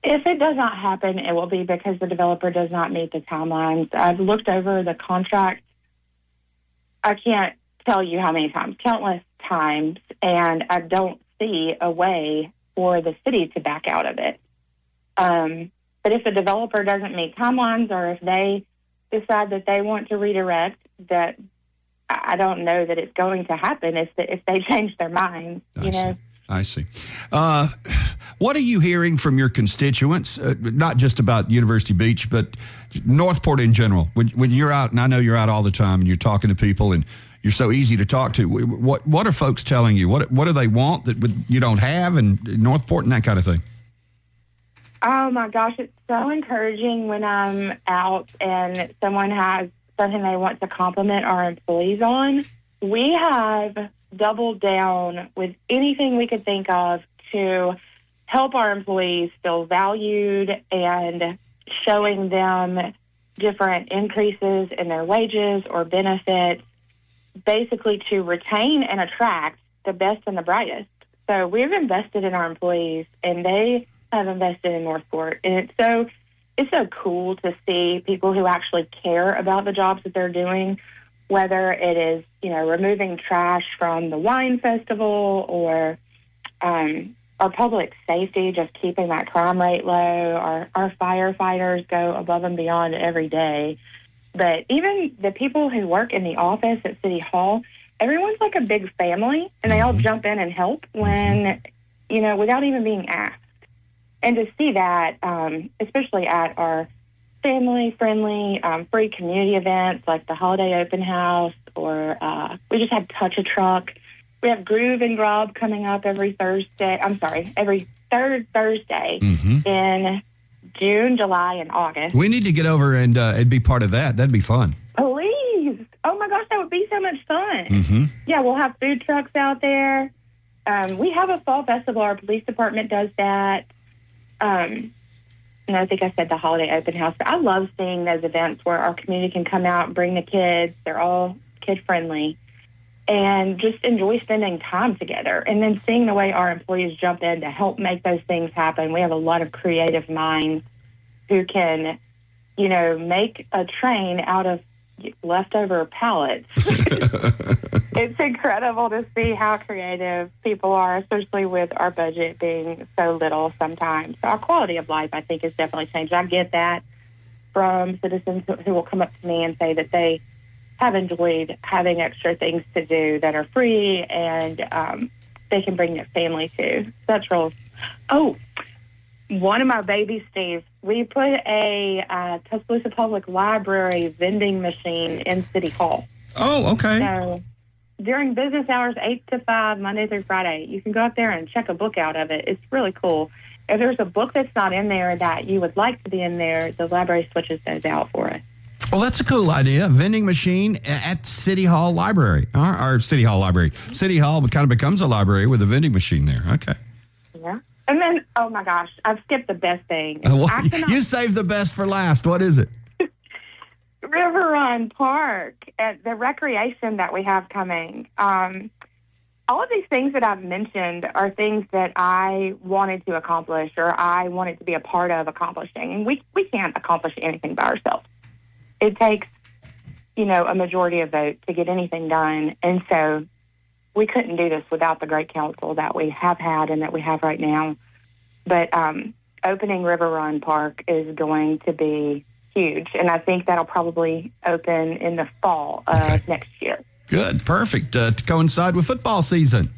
If it does not happen, it will be because the developer does not meet the timelines. I've looked over the contract. I can't tell you how many times, countless times, and I don't see a way for the city to back out of it. But if the developer doesn't meet timelines, or if they decide that they want to redirect, that I don't know that it's going to happen if they change their minds. I see. What are you hearing from your constituents, not just about University Beach, but Northport in general? When you're out, and I know you're out all the time, and you're talking to people, and you're so easy to talk to. What are folks telling you? What do they want that you don't have in Northport and that kind of thing? Oh, my gosh, it's so encouraging when I'm out and someone has something they want to compliment our employees on. We have doubled down with anything we could think of to help our employees feel valued and showing them different increases in their wages or benefits, basically to retain and attract the best and the brightest. So we've invested in our employees, and they have invested in Northport. And it's so cool to see people who actually care about the jobs that they're doing, whether it is, removing trash from the wine festival or our public safety, just keeping that crime rate low. Our firefighters go above and beyond every day. But even the people who work in the office at City Hall, everyone's like a big family, and they all jump in and help when, without even being asked. And to see that, especially at our family-friendly free community events like the Holiday Open House, or we just had Touch a Truck. We have Groove and Grub coming up every third Thursday in June, July, and August. We need to get over and be part of that. That'd be fun. Please. Oh, my gosh, that would be so much fun. Yeah, we'll have food trucks out there. We have a fall festival. Our police department does that. And I think I said the Holiday Open House. But I love seeing those events where our community can come out and bring the kids. They're all kid-friendly. And just enjoy spending time together. And then seeing the way our employees jump in to help make those things happen. We have a lot of creative minds who can, make a train out of leftover pallets. It's incredible to see how creative people are, especially with our budget being so little sometimes. So our quality of life, I think, has definitely changed. I get that from citizens who will come up to me and say that they have enjoyed having extra things to do that are free, and they can bring their family to. That's real. Oh, one of my babies, Steve, we put a Tuscaloosa Public Library vending machine in City Hall. Oh, okay. So during business hours, 8 to 5, Monday through Friday, you can go up there and check a book out of it. It's really cool. If there's a book that's not in there that you would like to be in there, the library switches those out for us. Well, that's a cool idea. Vending machine at City Hall Library. Our City Hall Library. City Hall kind of becomes a library with a vending machine there. Okay. Yeah. And then, oh my gosh, I've skipped the best thing. You saved the best for last. What is it? River Run Park, at the recreation that we have coming. All of these things that I've mentioned are things that I wanted to accomplish or I wanted to be a part of accomplishing. And we can't accomplish anything by ourselves. It takes, a majority of vote to get anything done. And so we couldn't do this without the great council that we have had and that we have right now. But opening River Run Park is going to be huge. And I think that'll probably open in the fall of next year. Good. Perfect. To coincide with football season.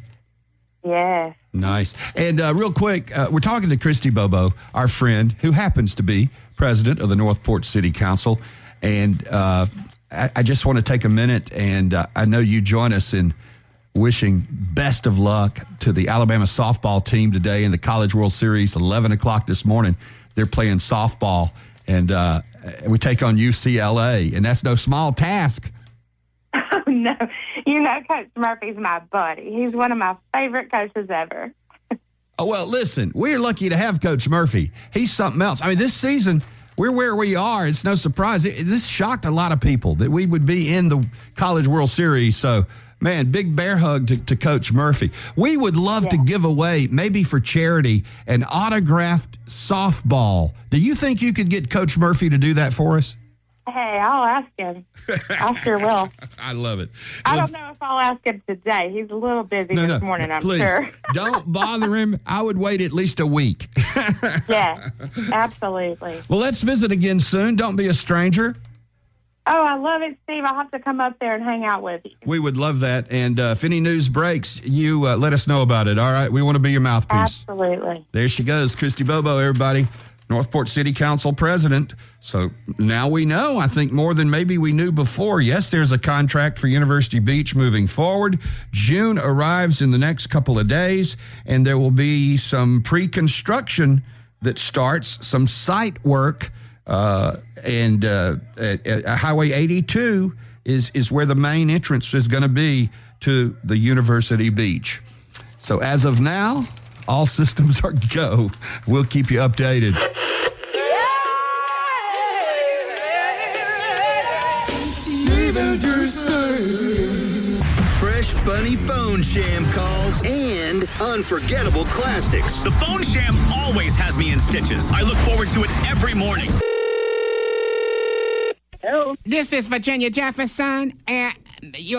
Yes. Nice. And real quick, we're talking to Christy Bobo, our friend, who happens to be president of the Northport City Council. And I just want to take a minute, and I know you join us in wishing best of luck to the Alabama softball team today in the College World Series, 11 o'clock this morning. They're playing softball, and we take on UCLA, and that's no small task. Oh, no. Coach Murphy's my buddy. He's one of my favorite coaches ever. Oh, well, listen, we're lucky to have Coach Murphy. He's something else. I mean, this season, we're where we are. It's no surprise. This shocked a lot of people that we would be in the College World Series. So, man, big bear hug to Coach Murphy. We would love to give away, maybe for charity, an autographed softball. Do you think you could get Coach Murphy to do that for us? Hey, I'll ask him. I sure will. I love it. I don't know if I'll ask him today. He's a little busy this morning, I'm please, sure. Don't bother him. I would wait at least a week. Yeah, absolutely. Well, let's visit again soon. Don't be a stranger. Oh, I love it, Steve. I'll have to come up there and hang out with you. We would love that. And if any news breaks, you let us know about it. All right? We want to be your mouthpiece. Absolutely. There she goes, Christy Bobo, everybody. Northport City Council president. So now we know, I think, more than maybe we knew before. Yes, there's a contract for University Beach moving forward. June arrives in the next couple of days, and there will be some pre-construction that starts, some site work, and at Highway 82 is where the main entrance is going to be to the University Beach. So as of now, all systems are go. We'll keep you updated. Fresh, funny phone sham calls and unforgettable classics. The phone sham always has me in stitches. I look forward to it every morning. Hello. This is Virginia Jefferson, and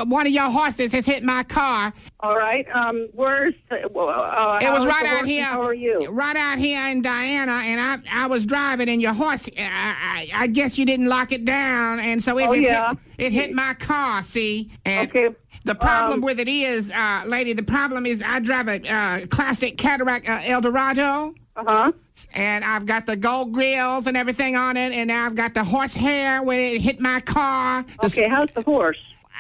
one of your horses has hit my car. All right. Where's it was right out here. How are you? Right out here in Diana, and I was driving, and your horse, I guess you didn't lock it down, and so it hit my car, see? And okay. The problem with it is, lady, the problem is I drive a classic Cadillac Eldorado. Uh-huh. And I've got the gold grills and everything on it, and now I've got the horse hair where it hit my car. Okay, how's the horse?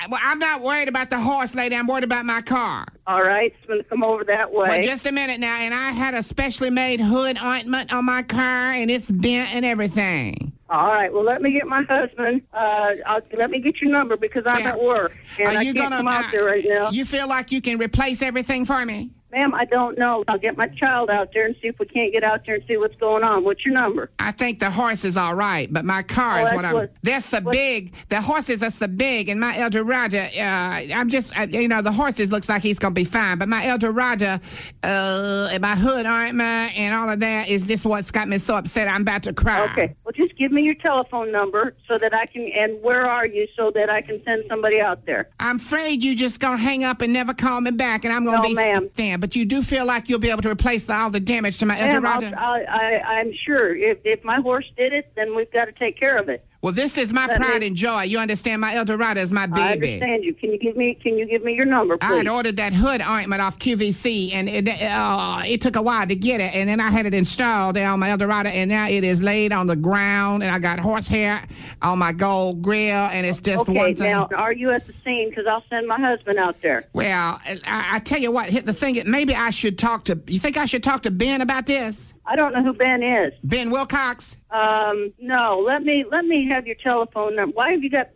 Well, I'm not worried about the horse, lady. I'm worried about my car. All right, it's going to come over that way. Well, just a minute now, and I had a specially made hood ointment on my car, and it's bent and everything. All right, well, let me get my husband. Let me get your number because I'm at work, and I can't come out there right now. You feel like you can replace everything for me? Ma'am, I don't know. I'll get my child out there and see if we can't get out there and see what's going on. What's your number? I think the horse is all right, but my car is what I'm... They're so big. The horses are so big, and my Eldorado, I'm just... the horses looks like he's going to be fine, but my Eldorado and my hood ointment and all of that is just what's got me so upset I'm about to cry. Okay. Well, just give me your telephone number so that I can... And where are you so that I can send somebody out there? I'm afraid you just going to hang up and never call me back, and I'm going to be... ma'am. Damn, but you do feel like you'll be able to replace all the damage to my Eldorado? I'm sure. If my horse did it, then we've got to take care of it. Well, this is my pride and joy. You understand? My Eldorado is my baby. I understand you. Can you give me your number, please? I had ordered that hood ointment off QVC, and it took a while to get it, and then I had it installed there on my Eldorado, and now it is laid on the ground, and I got horsehair on my gold grill, and it's just one thing. Okay, now, are you at the scene? Because I'll send my husband out there. Well, I tell you what, the thing is, maybe I should talk to... You think I should talk to Ben about this? I don't know who Ben is. Ben Wilcox? No. Let me have your telephone number. Why have you got?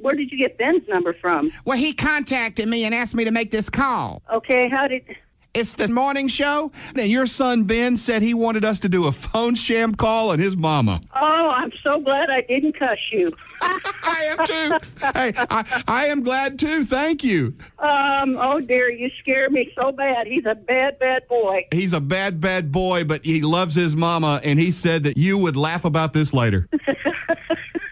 Where did you get Ben's number from? Well, he contacted me and asked me to make this call. Okay. How did? It's the morning show. And your son Ben said he wanted us to do a phone sham call on his mama. Oh, I'm so glad I didn't cuss you. I am too. Hey, I am glad too. Thank you. Oh dear, you scared me so bad. He's a bad, bad boy. He's a bad, bad boy, but he loves his mama, and he said that you would laugh about this later.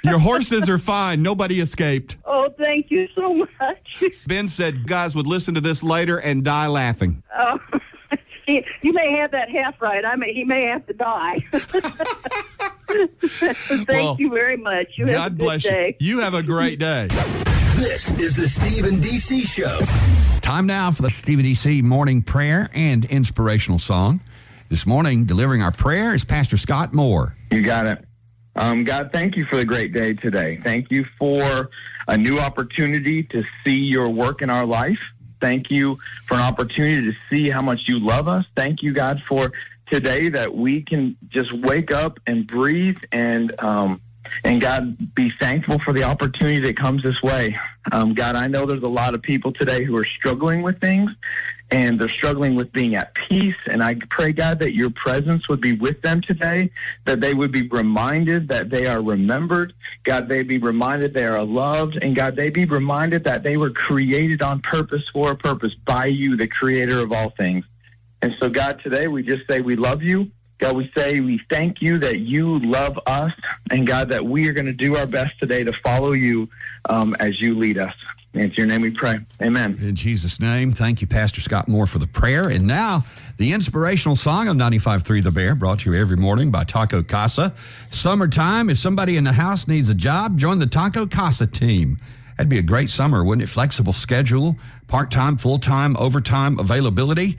Your horses are fine. Nobody escaped. Oh, thank you so much. Ben said guys would listen to this later and die laughing. Oh, you may have that half right. He may have to die. Thank you very much. You have a good bless day. You have a great day. This is the Steve and DC Show. Time now for the Steve and DC morning prayer and inspirational song. This morning, delivering our prayer is Pastor Scott Moore. You got it. God, thank you for the great day today. Thank you for a new opportunity to see your work in our life. Thank you for an opportunity to see how much you love us. Thank you, God, for today that we can just wake up and breathe and God, be thankful for the opportunity that comes this way. God, I know there's a lot of people today who are struggling with things, and they're struggling with being at peace. And I pray, God, that your presence would be with them today, that they would be reminded that they are remembered. God, they be reminded they are loved. And God, they be reminded that they were created on purpose for a purpose by you, the creator of all things. And so, God, today we just say we love you. God, we say we thank you that you love us. And, God, that we are going to do our best today to follow you as you lead us. In your name we pray. Amen. In Jesus' name, thank you, Pastor Scott Moore, for the prayer. And now, the inspirational song of 95.3 The Bear, brought to you every morning by Taco Casa. Summertime, if somebody in the house needs a job, join the Taco Casa team. That'd be a great summer, wouldn't it? Flexible schedule, part-time, full-time, overtime availability.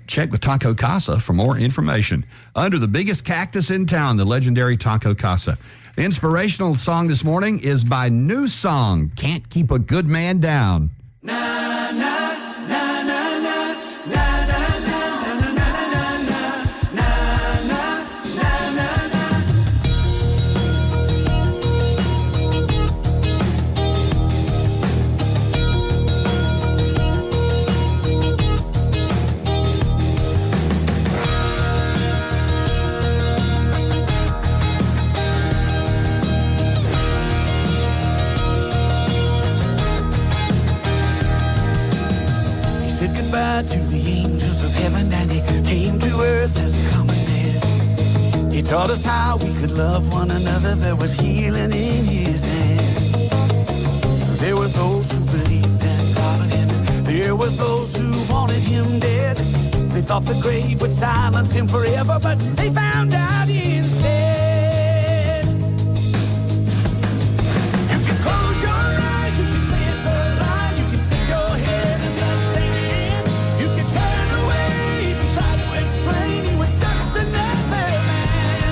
Check with Taco Casa for more information. Under the biggest cactus in town, the legendary Taco Casa. The inspirational song this morning is by New Song, Can't Keep a Good Man Down. To the angels of heaven, and he came to earth as a common man. He taught us how we could love one another. There was healing in his hand. There were those who believed and followed him. There were those who wanted him dead. They thought the grave would silence him forever, but they found out instead. You can close your eyes, you can say it's a lie, you can stick your head in the sand. You can turn away and try to explain he was just another man.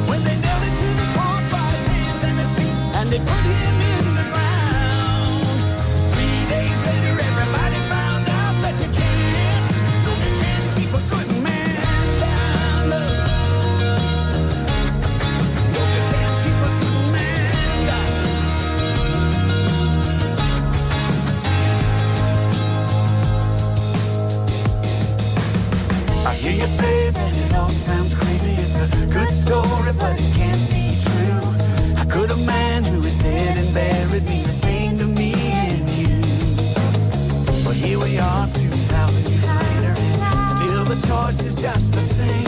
When they nailed him to the cross by his hands and his feet, and they put him in the ground. 3 days later, everybody found out that you can't keep a good man down. No, you can't keep a good man down. I hear you say that it all sounds crazy. It's a good story, but it can't be true. How could a man who is dead and buried mean a thing to me and you? But here we are 2,000 years later, and still the choice is just the same.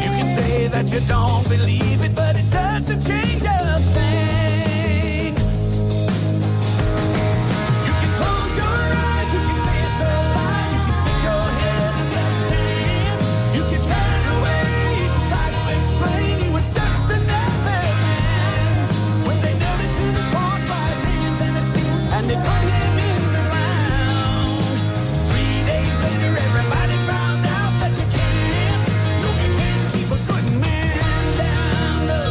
You can say that you don't believe it, but it doesn't change a thing. You can close your eyes, you can say it's a lie, you can stick your head in the sand. You can turn away and try to explain he was just another man. When they nailed him to the cross by his hands and his feet, and they put him in the ground. 3 days later, everybody found out that you can't keep a good man down. No.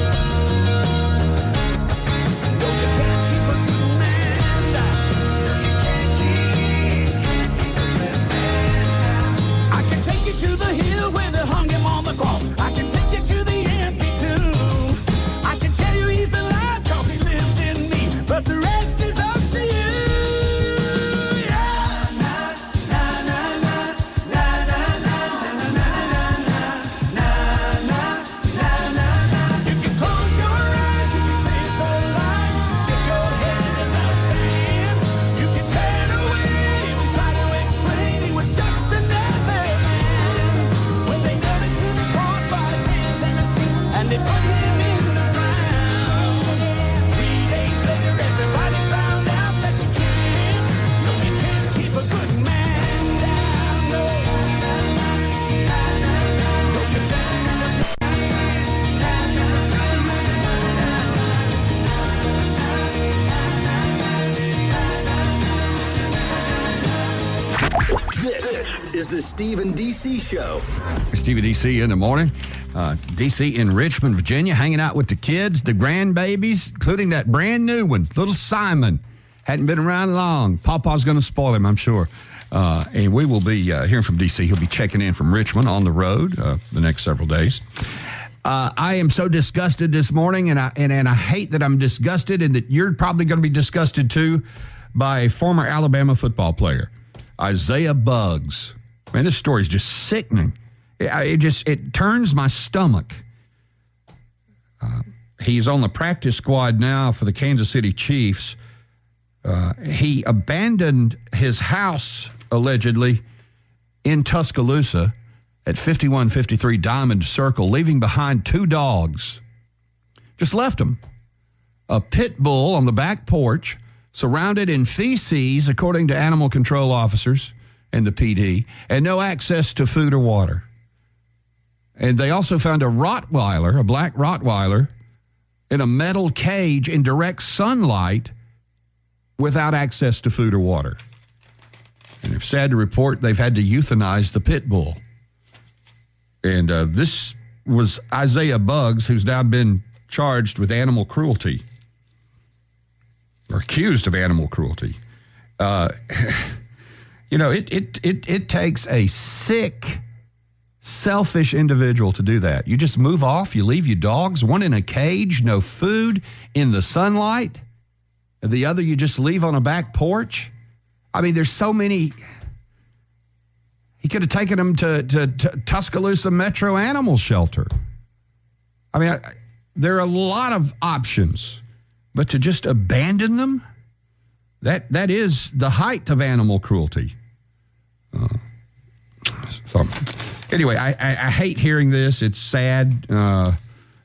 Steve and DC Show. Steve and DC in the morning. DC in Richmond, Virginia, hanging out with the kids, the grandbabies, including that brand new one, little Simon. Hadn't been around long. Papa's going to spoil him, I'm sure. And we will be hearing from DC. He'll be checking in from Richmond on the road the next several days. I am so disgusted this morning, and I hate that I'm disgusted, and that you're probably going to be disgusted too, by a former Alabama football player, Isaiah Buggs. Man, this story is just sickening. It turns my stomach. He's on the practice squad now for the Kansas City Chiefs. He abandoned his house, allegedly, in Tuscaloosa at 5153 Diamond Circle, leaving behind 2 dogs. Just left them. A pit bull on the back porch, surrounded in feces, according to animal control officers and the PD, and no access to food or water. And they also found a Rottweiler, a black Rottweiler, in a metal cage in direct sunlight without access to food or water. And it's sad to report they've had to euthanize the pit bull. And this was Isaiah Buggs, who's now been charged with animal cruelty, or accused of animal cruelty. It takes a sick, selfish individual to do that. You just move off, you leave your dogs, one in a cage, no food, in the sunlight, and the other you just leave on a back porch. I mean, there's so many. He could have taken them to Tuscaloosa Metro Animal Shelter. I mean, there are a lot of options, but to just abandon them, that is the height of animal cruelty. So, anyway, I hate hearing this. It's sad, and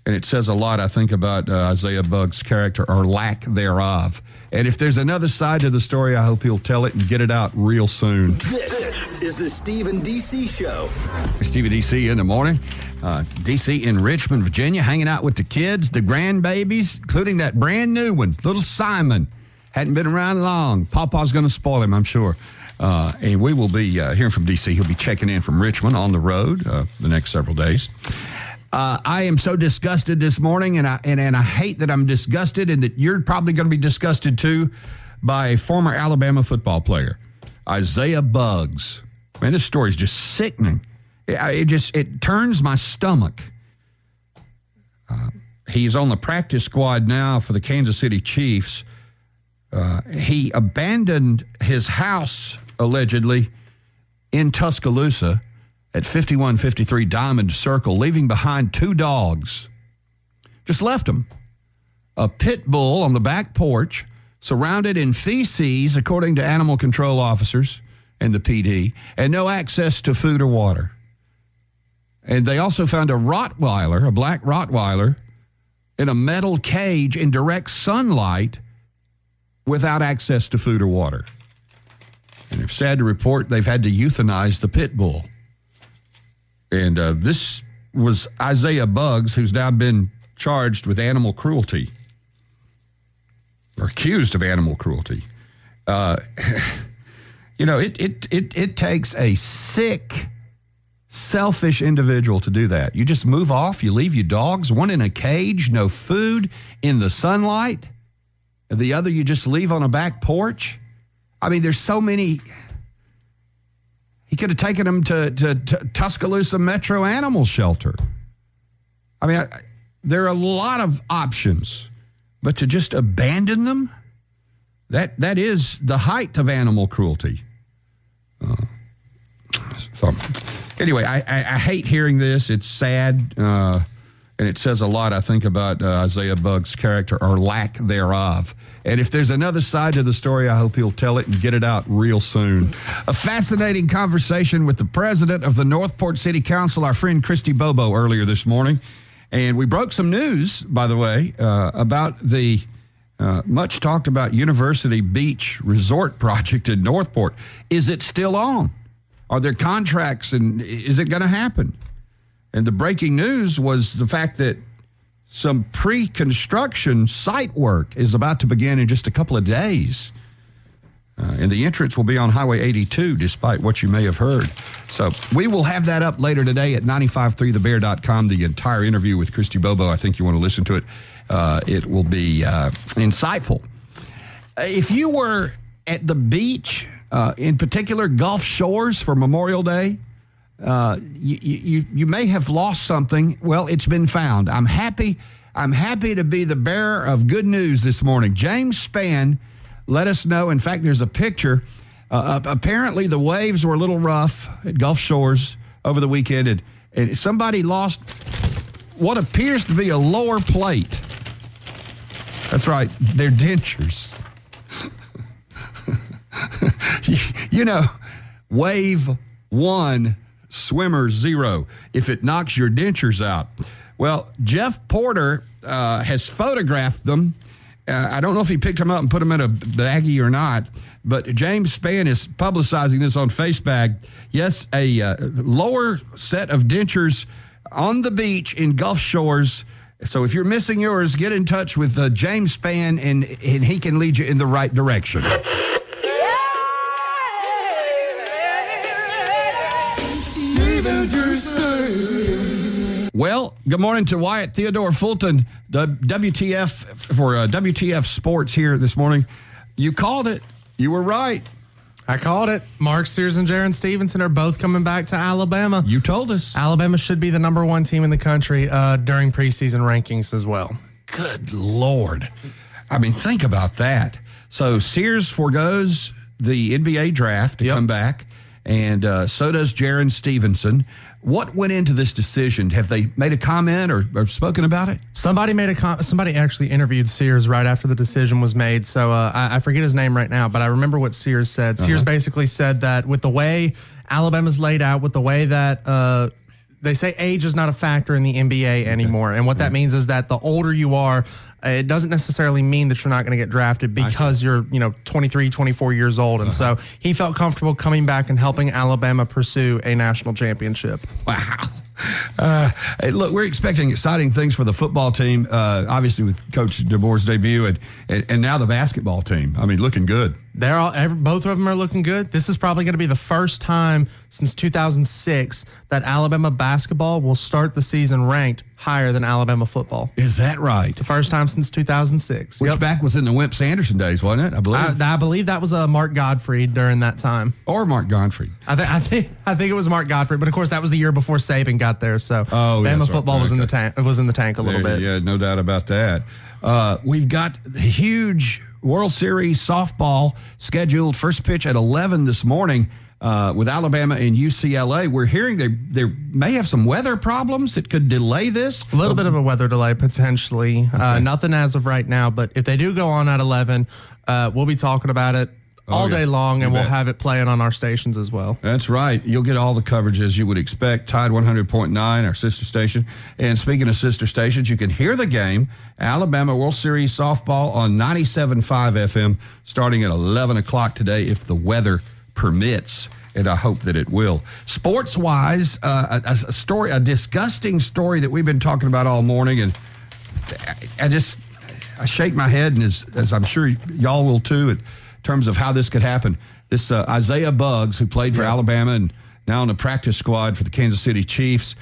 it says a lot, I think, about Isaiah Buggs' character, or lack thereof. And if there's another side to the story, I hope he'll tell it and get it out real soon. This is the Steve and DC Show. Steve and DC in the morning. DC in Richmond, Virginia, hanging out with the kids, the grandbabies, including that brand new one, little Simon. Hadn't been around long. Papa's going to spoil him, I'm sure. And we will be hearing from DC. He'll be checking in from Richmond on the road the next several days. I am so disgusted this morning, and I hate that I'm disgusted, and that you're probably going to be disgusted too, by a former Alabama football player, Isaiah Buggs. Man, this story is just sickening. It turns my stomach. He's on the practice squad now for the Kansas City Chiefs. He abandoned his house, allegedly, in Tuscaloosa at 5153 Diamond Circle, leaving behind 2 dogs. Just left them. A pit bull on the back porch, surrounded in feces, according to animal control officers and the PD, and no access to food or water. And they also found a Rottweiler, a black Rottweiler, in a metal cage in direct sunlight without access to food or water. And it's sad to report they've had to euthanize the pit bull. And this was Isaiah Buggs, who's now been charged with animal cruelty, or accused of animal cruelty. It takes a sick, selfish individual to do that. You just move off, you leave your dogs, one in a cage, no food, in the sunlight, and the other you just leave on a back porch. I mean, there's so many. He could have taken them to Tuscaloosa Metro Animal Shelter. I mean, there are a lot of options, but to just abandon them, that is the height of animal cruelty. So, anyway, I hate hearing this. It's sad, and it says a lot, I think, about Isaiah Buggs' character, or lack thereof. And if there's another side to the story, I hope he'll tell it and get it out real soon. A fascinating conversation with the president of the Northport City Council, our friend Christy Bobo, earlier this morning. And we broke some news, by the way, about the much talked about University Beach Resort project in Northport. Is it still on? Are there contracts, and is it going to happen? And the breaking news was the fact that some pre-construction site work is about to begin in just a couple of days. And the entrance will be on Highway 82, despite what you may have heard. So we will have that up later today at 953thebear.com, the entire interview with Christy Bobo. I think you want to listen to it. It will be insightful. If you were at the beach, in particular Gulf Shores for Memorial Day, you may have lost something. Well, it's been found. I'm happy to be the bearer of good news this morning. James Spann let us know. In fact, there's a picture. Apparently, the waves were a little rough at Gulf Shores over the weekend, and somebody lost what appears to be a lower plate. That's right, their dentures. You know, wave 1, swimmer 0. If it knocks your dentures out. Well, Jeff Porter has photographed them. I don't know if he picked them up and put them in a baggie or not, but James Spann is publicizing this on Facebook. Yes, a lower set of dentures on the beach in Gulf Shores. So if you're missing yours, get in touch with James Spann, and he can lead you in the right direction. Well, good morning to Wyatt Theodore Fulton, the WTF for WTF Sports here this morning. You called it. You were right. I called it. Mark Sears and Jaron Stevenson are both coming back to Alabama. You told us. Alabama should be the number 1 team in the country during preseason rankings as well. Good Lord. I mean, think about that. So Sears forgoes the NBA draft to come back, and so does Jaron Stevenson. What went into this decision? Have they made a comment or spoken about it? Somebody somebody actually interviewed Sears right after the decision was made. So I forget his name right now, but I remember what Sears said. Sears basically said that with the way Alabama's laid out, with the way that they say age is not a factor in the NBA anymore. And what that means is that the older you are, it doesn't necessarily mean that you're not going to get drafted because you're, 23, 24 years old. And so he felt comfortable coming back and helping Alabama pursue a national championship. Wow. Hey, look, we're expecting exciting things for the football team, obviously with Coach DeBoer's debut, and now the basketball team. I mean, looking good. Both of them are looking good. This is probably going to be the first time since 2006 that Alabama basketball will start the season ranked higher than Alabama football. Is that right? The first time since 2006. Which back was in the Wimp Sanderson days, wasn't it? I believe. I believe that was Mark Gottfried during that time. Or Mark Gottfried. I think it was Mark Gottfried, but of course that was the year before Saban got there. So Bama football was in the tank. It was in the tank a little bit. Yeah, no doubt about that. We've got the huge World Series softball scheduled. First pitch at 11 this morning with Alabama and UCLA. We're hearing they may have some weather problems that could delay this. A little bit of a weather delay potentially. Okay. Nothing as of right now, but if they do go on at 11, we'll be talking about it all day long, and we'll have it playing on our stations as well. That's right. You'll get all the coverage as you would expect. Tide 100.9, our sister station. And speaking of sister stations, you can hear the game, Alabama World Series softball on 97.5 FM, starting at 11 o'clock today if the weather permits, and I hope that it will. Sports-wise, a disgusting story that we've been talking about all morning, and I shake my head, and as I'm sure y'all will too, in terms of how this could happen. This Isaiah Buggs, who played for Alabama and now on the practice squad for the Kansas City Chiefs,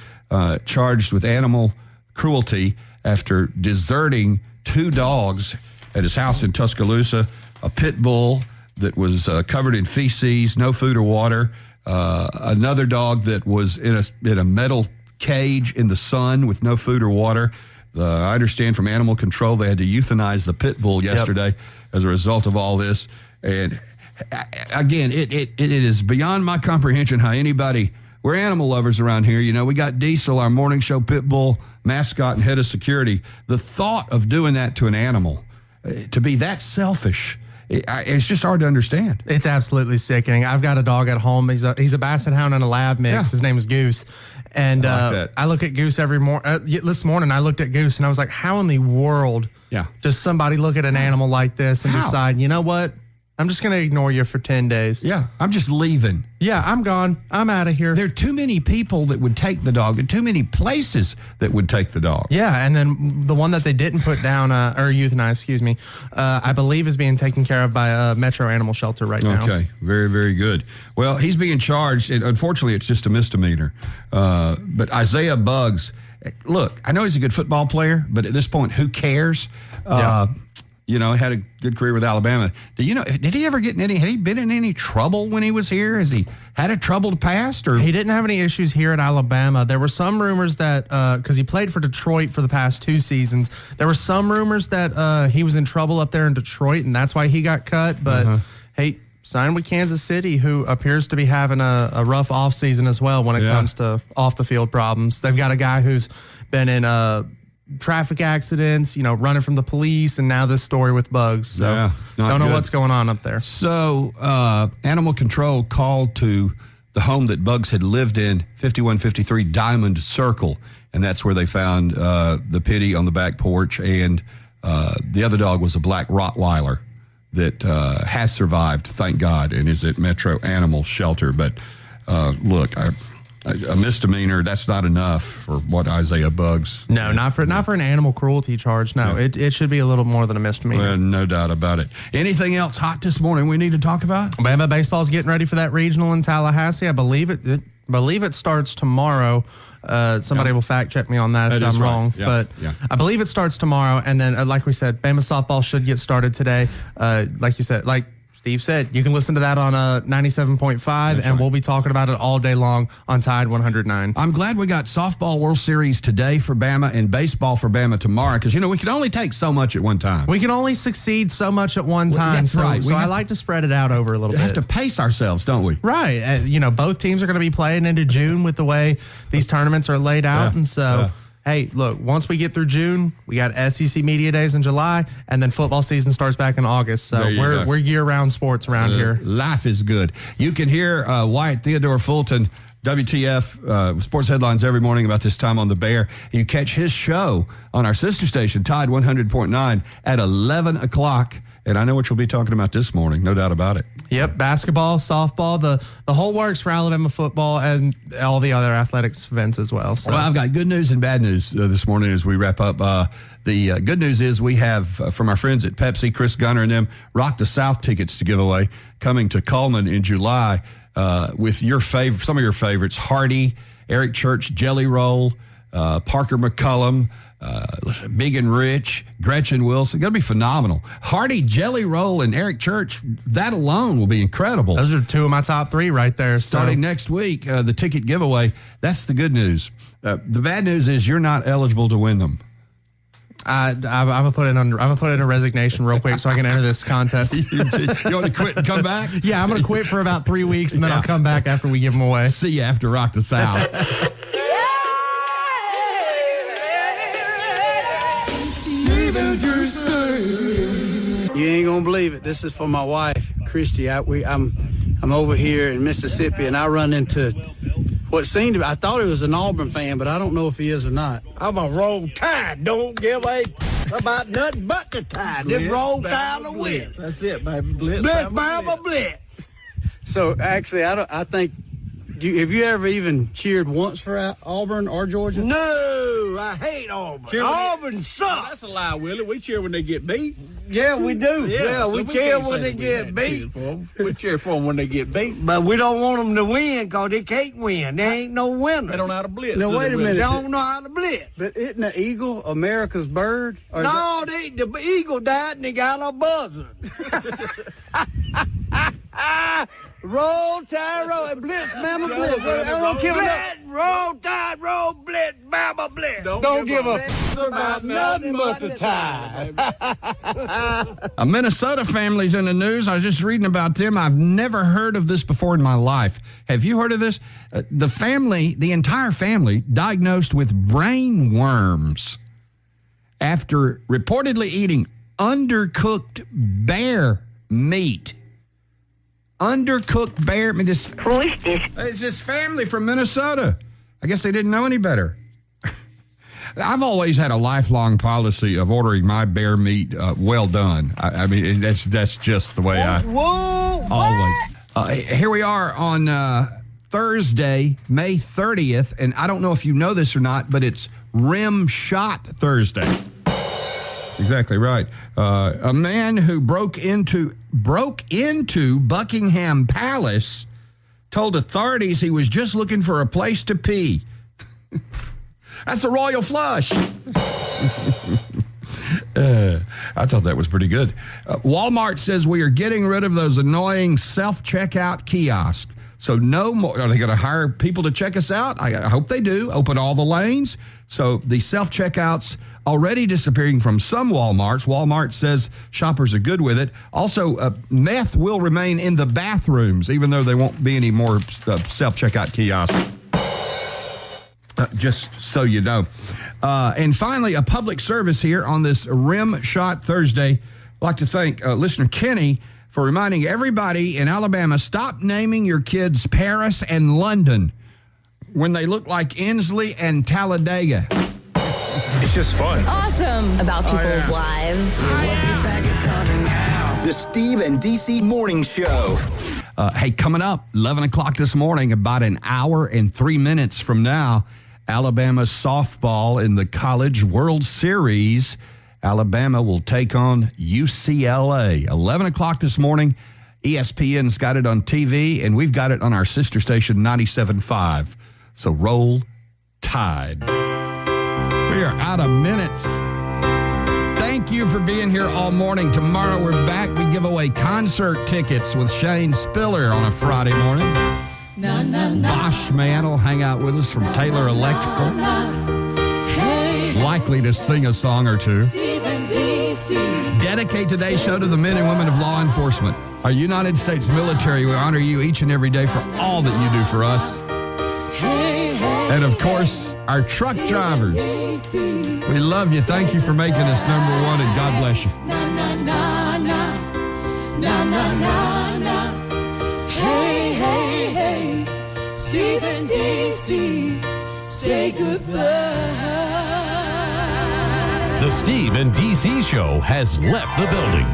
charged with animal cruelty after deserting 2 dogs at his house in Tuscaloosa, a pit bull that was covered in feces, no food or water, another dog that was in a metal cage in the sun with no food or water. I understand from animal control they had to euthanize the pit bull yesterday as a result of all this. And again, it is beyond my comprehension how anybody, we're animal lovers around here. We got Diesel, our morning show pit bull mascot and head of security. The thought of doing that to an animal, to be that selfish, it's just hard to understand. It's absolutely sickening. I've got a dog at home. He's a Basset Hound and a Lab mix. Yeah. His name is Goose. And I look at Goose every morning. This morning I looked at Goose and I was like, how in the world does somebody look at an animal like this and decide, you know what? I'm just going to ignore you for 10 days. Yeah, I'm just leaving. Yeah, I'm gone. I'm out of here. There are too many people that would take the dog. There are too many places that would take the dog. Yeah, and then the one that they didn't put down, or euthanize, excuse me, I believe is being taken care of by a Metro Animal Shelter right now. Okay, very, very good. Well, he's being charged, and unfortunately, it's just a misdemeanor. But Isaiah Buggs, look, I know he's a good football player, but at this point, who cares? You know, had a good career with Alabama. Did he ever had he been in any trouble when he was here? Has he had a troubled past? Or he didn't have any issues here at Alabama. There were some rumors that, because he played for Detroit for the past 2 seasons, there were some rumors that he was in trouble up there in Detroit, and that's why he got cut. But, hey, signed with Kansas City, who appears to be having a rough offseason as well when it comes to off-the-field problems. They've got a guy who's been in traffic accidents, running from the police, and now this story with Buggs. So don't know what's going on up there. So animal control called to the home that Buggs had lived in, 5153 Diamond Circle, and that's where they found the Pitty on the back porch, and the other dog was a black Rottweiler that has survived, thank God, and is at Metro Animal Shelter. But look, a misdemeanor, that's not enough for what Isaiah Buggs. No, not for an animal cruelty charge. No, it should be a little more than a misdemeanor. Well, no doubt about it. Anything else hot this morning we need to talk about? Bama baseball's getting ready for that regional in Tallahassee. I believe it starts tomorrow. Somebody will fact check me on that if I'm wrong. But I believe it starts tomorrow. And then, like we said, Bama softball should get started today. Like you said, like Steve said, you can listen to that on 97.5, and we'll be talking about it all day long on Tide 109. I'm glad we got softball World Series today for Bama and baseball for Bama tomorrow, because, we can only take so much at one time. We can only succeed so much at one time. That's right. So I like to spread it out over a little bit. We have to pace ourselves, don't we? Right. Both teams are going to be playing into June with the way these tournaments are laid out. And so... Hey, look, once we get through June, we got SEC Media Days in July, and then football season starts back in August. So we're year-round sports around here. Life is good. You can hear Wyatt Theodore Fulton, WTF, sports headlines every morning about this time on The Bear. You catch his show on our sister station, Tide 100.9, at 11 o'clock. And I know what you'll be talking about this morning, no doubt about it. Yep, basketball, softball, the whole works for Alabama football and all the other athletics events as well. So. Well, I've got good news and bad news this morning as we wrap up. The good news is we have, from our friends at Pepsi, Chris Gunner and them, Rock the South tickets to give away coming to Coleman in July with some of your favorites, Hardy, Eric Church, Jelly Roll, Parker McCullum, Big and Rich, Gretchen Wilson. Going to be phenomenal. Hardy, Jelly Roll, and Eric Church, that alone will be incredible. Those are 2 of my top 3 right there. Starting next week, the ticket giveaway. That's the good news. The bad news is you're not eligible to win them. I'm gonna put in a resignation real quick so I can enter this contest. You want to quit and come back? Yeah, I'm gonna quit for about 3 weeks and then I'll come back after we give them away. See you after Rock the South. You ain't gonna believe it. This is for my wife, Christy. I'm over here in Mississippi, and I run into what seemed to be, I thought he was an Auburn fan, but I don't know if he is or not. I'm a Roll Tide. Don't give a about nothing but the Tide. This Roll Tide will win. That's it, baby. Blitz, Bama, blitz. So actually, I think. Have you ever even cheered once for Auburn or Georgia? No, I hate Auburn. Auburn sucks. That's a lie, Willie. We cheer when they get beat. Yeah, we do. Yeah, so we cheer when they get beat. We cheer for them when they get beat. But we don't want them to win because they can't win. They ain't no winner. They don't know how to blitz. No, wait a minute. They don't know how to blitz. But isn't the eagle America's bird? No, the eagle died and they got a buzzard. Roll, Tide, roll, and blitz, Bama, blitz. Roll, Tide, roll, blitz, Bama, blitz. Don't give a about nothing but the Tide. A Minnesota family's in the news. I was just reading about them. I've never heard of this before in my life. Have you heard of this? The entire family, diagnosed with brain worms after reportedly eating undercooked bear meat. Undercooked bear. I mean, it's this family from Minnesota. I guess they didn't know any better. I've always had a lifelong policy of ordering my bear meat well done. I mean, that's just the way I always. Here we are on Thursday, May 30th, and I don't know if you know this or not, but it's Rim Shot Thursday. Exactly right. A man who broke into Buckingham Palace told authorities he was just looking for a place to pee. That's a royal flush. I thought that was pretty good. Walmart says we are getting rid of those annoying self-checkout kiosks. So no more. Are they going to hire people to check us out? I hope they do. Open all the lanes. So the self-checkouts already disappearing from some Walmarts. Walmart says shoppers are good with it. Also, meth will remain in the bathrooms, even though there won't be any more self-checkout kiosks. Just so you know. And finally, a public service here on this Rim Shot Thursday. I'd like to thank listener Kenny for reminding everybody in Alabama, stop naming your kids Paris and London when they look like Inslee and Talladega. It's just fun. Awesome. About people's lives. The Steve and DC Morning Show. Hey, coming up, 11 o'clock this morning, about an hour and 3 minutes from now, Alabama softball in the College World Series. Alabama will take on UCLA. 11 o'clock this morning. ESPN's got it on TV, and we've got it on our sister station, 97.5. So roll Tide. We are out of minutes. Thank you for being here all morning. Tomorrow we're back. We give away concert tickets with Shane Spiller on a Friday morning. Bosch Man will hang out with us from Taylor Electrical. Likely to sing a song or two. Dedicate today's show to the men and women of law enforcement. Our United States military, we honor you each and every day for all that you do for us. And of course, our truck drivers. We love you. Thank you for making us number one, and God bless you. Hey, hey, hey, Steve and DC, say goodbye. The Steve and DC Show has left the building.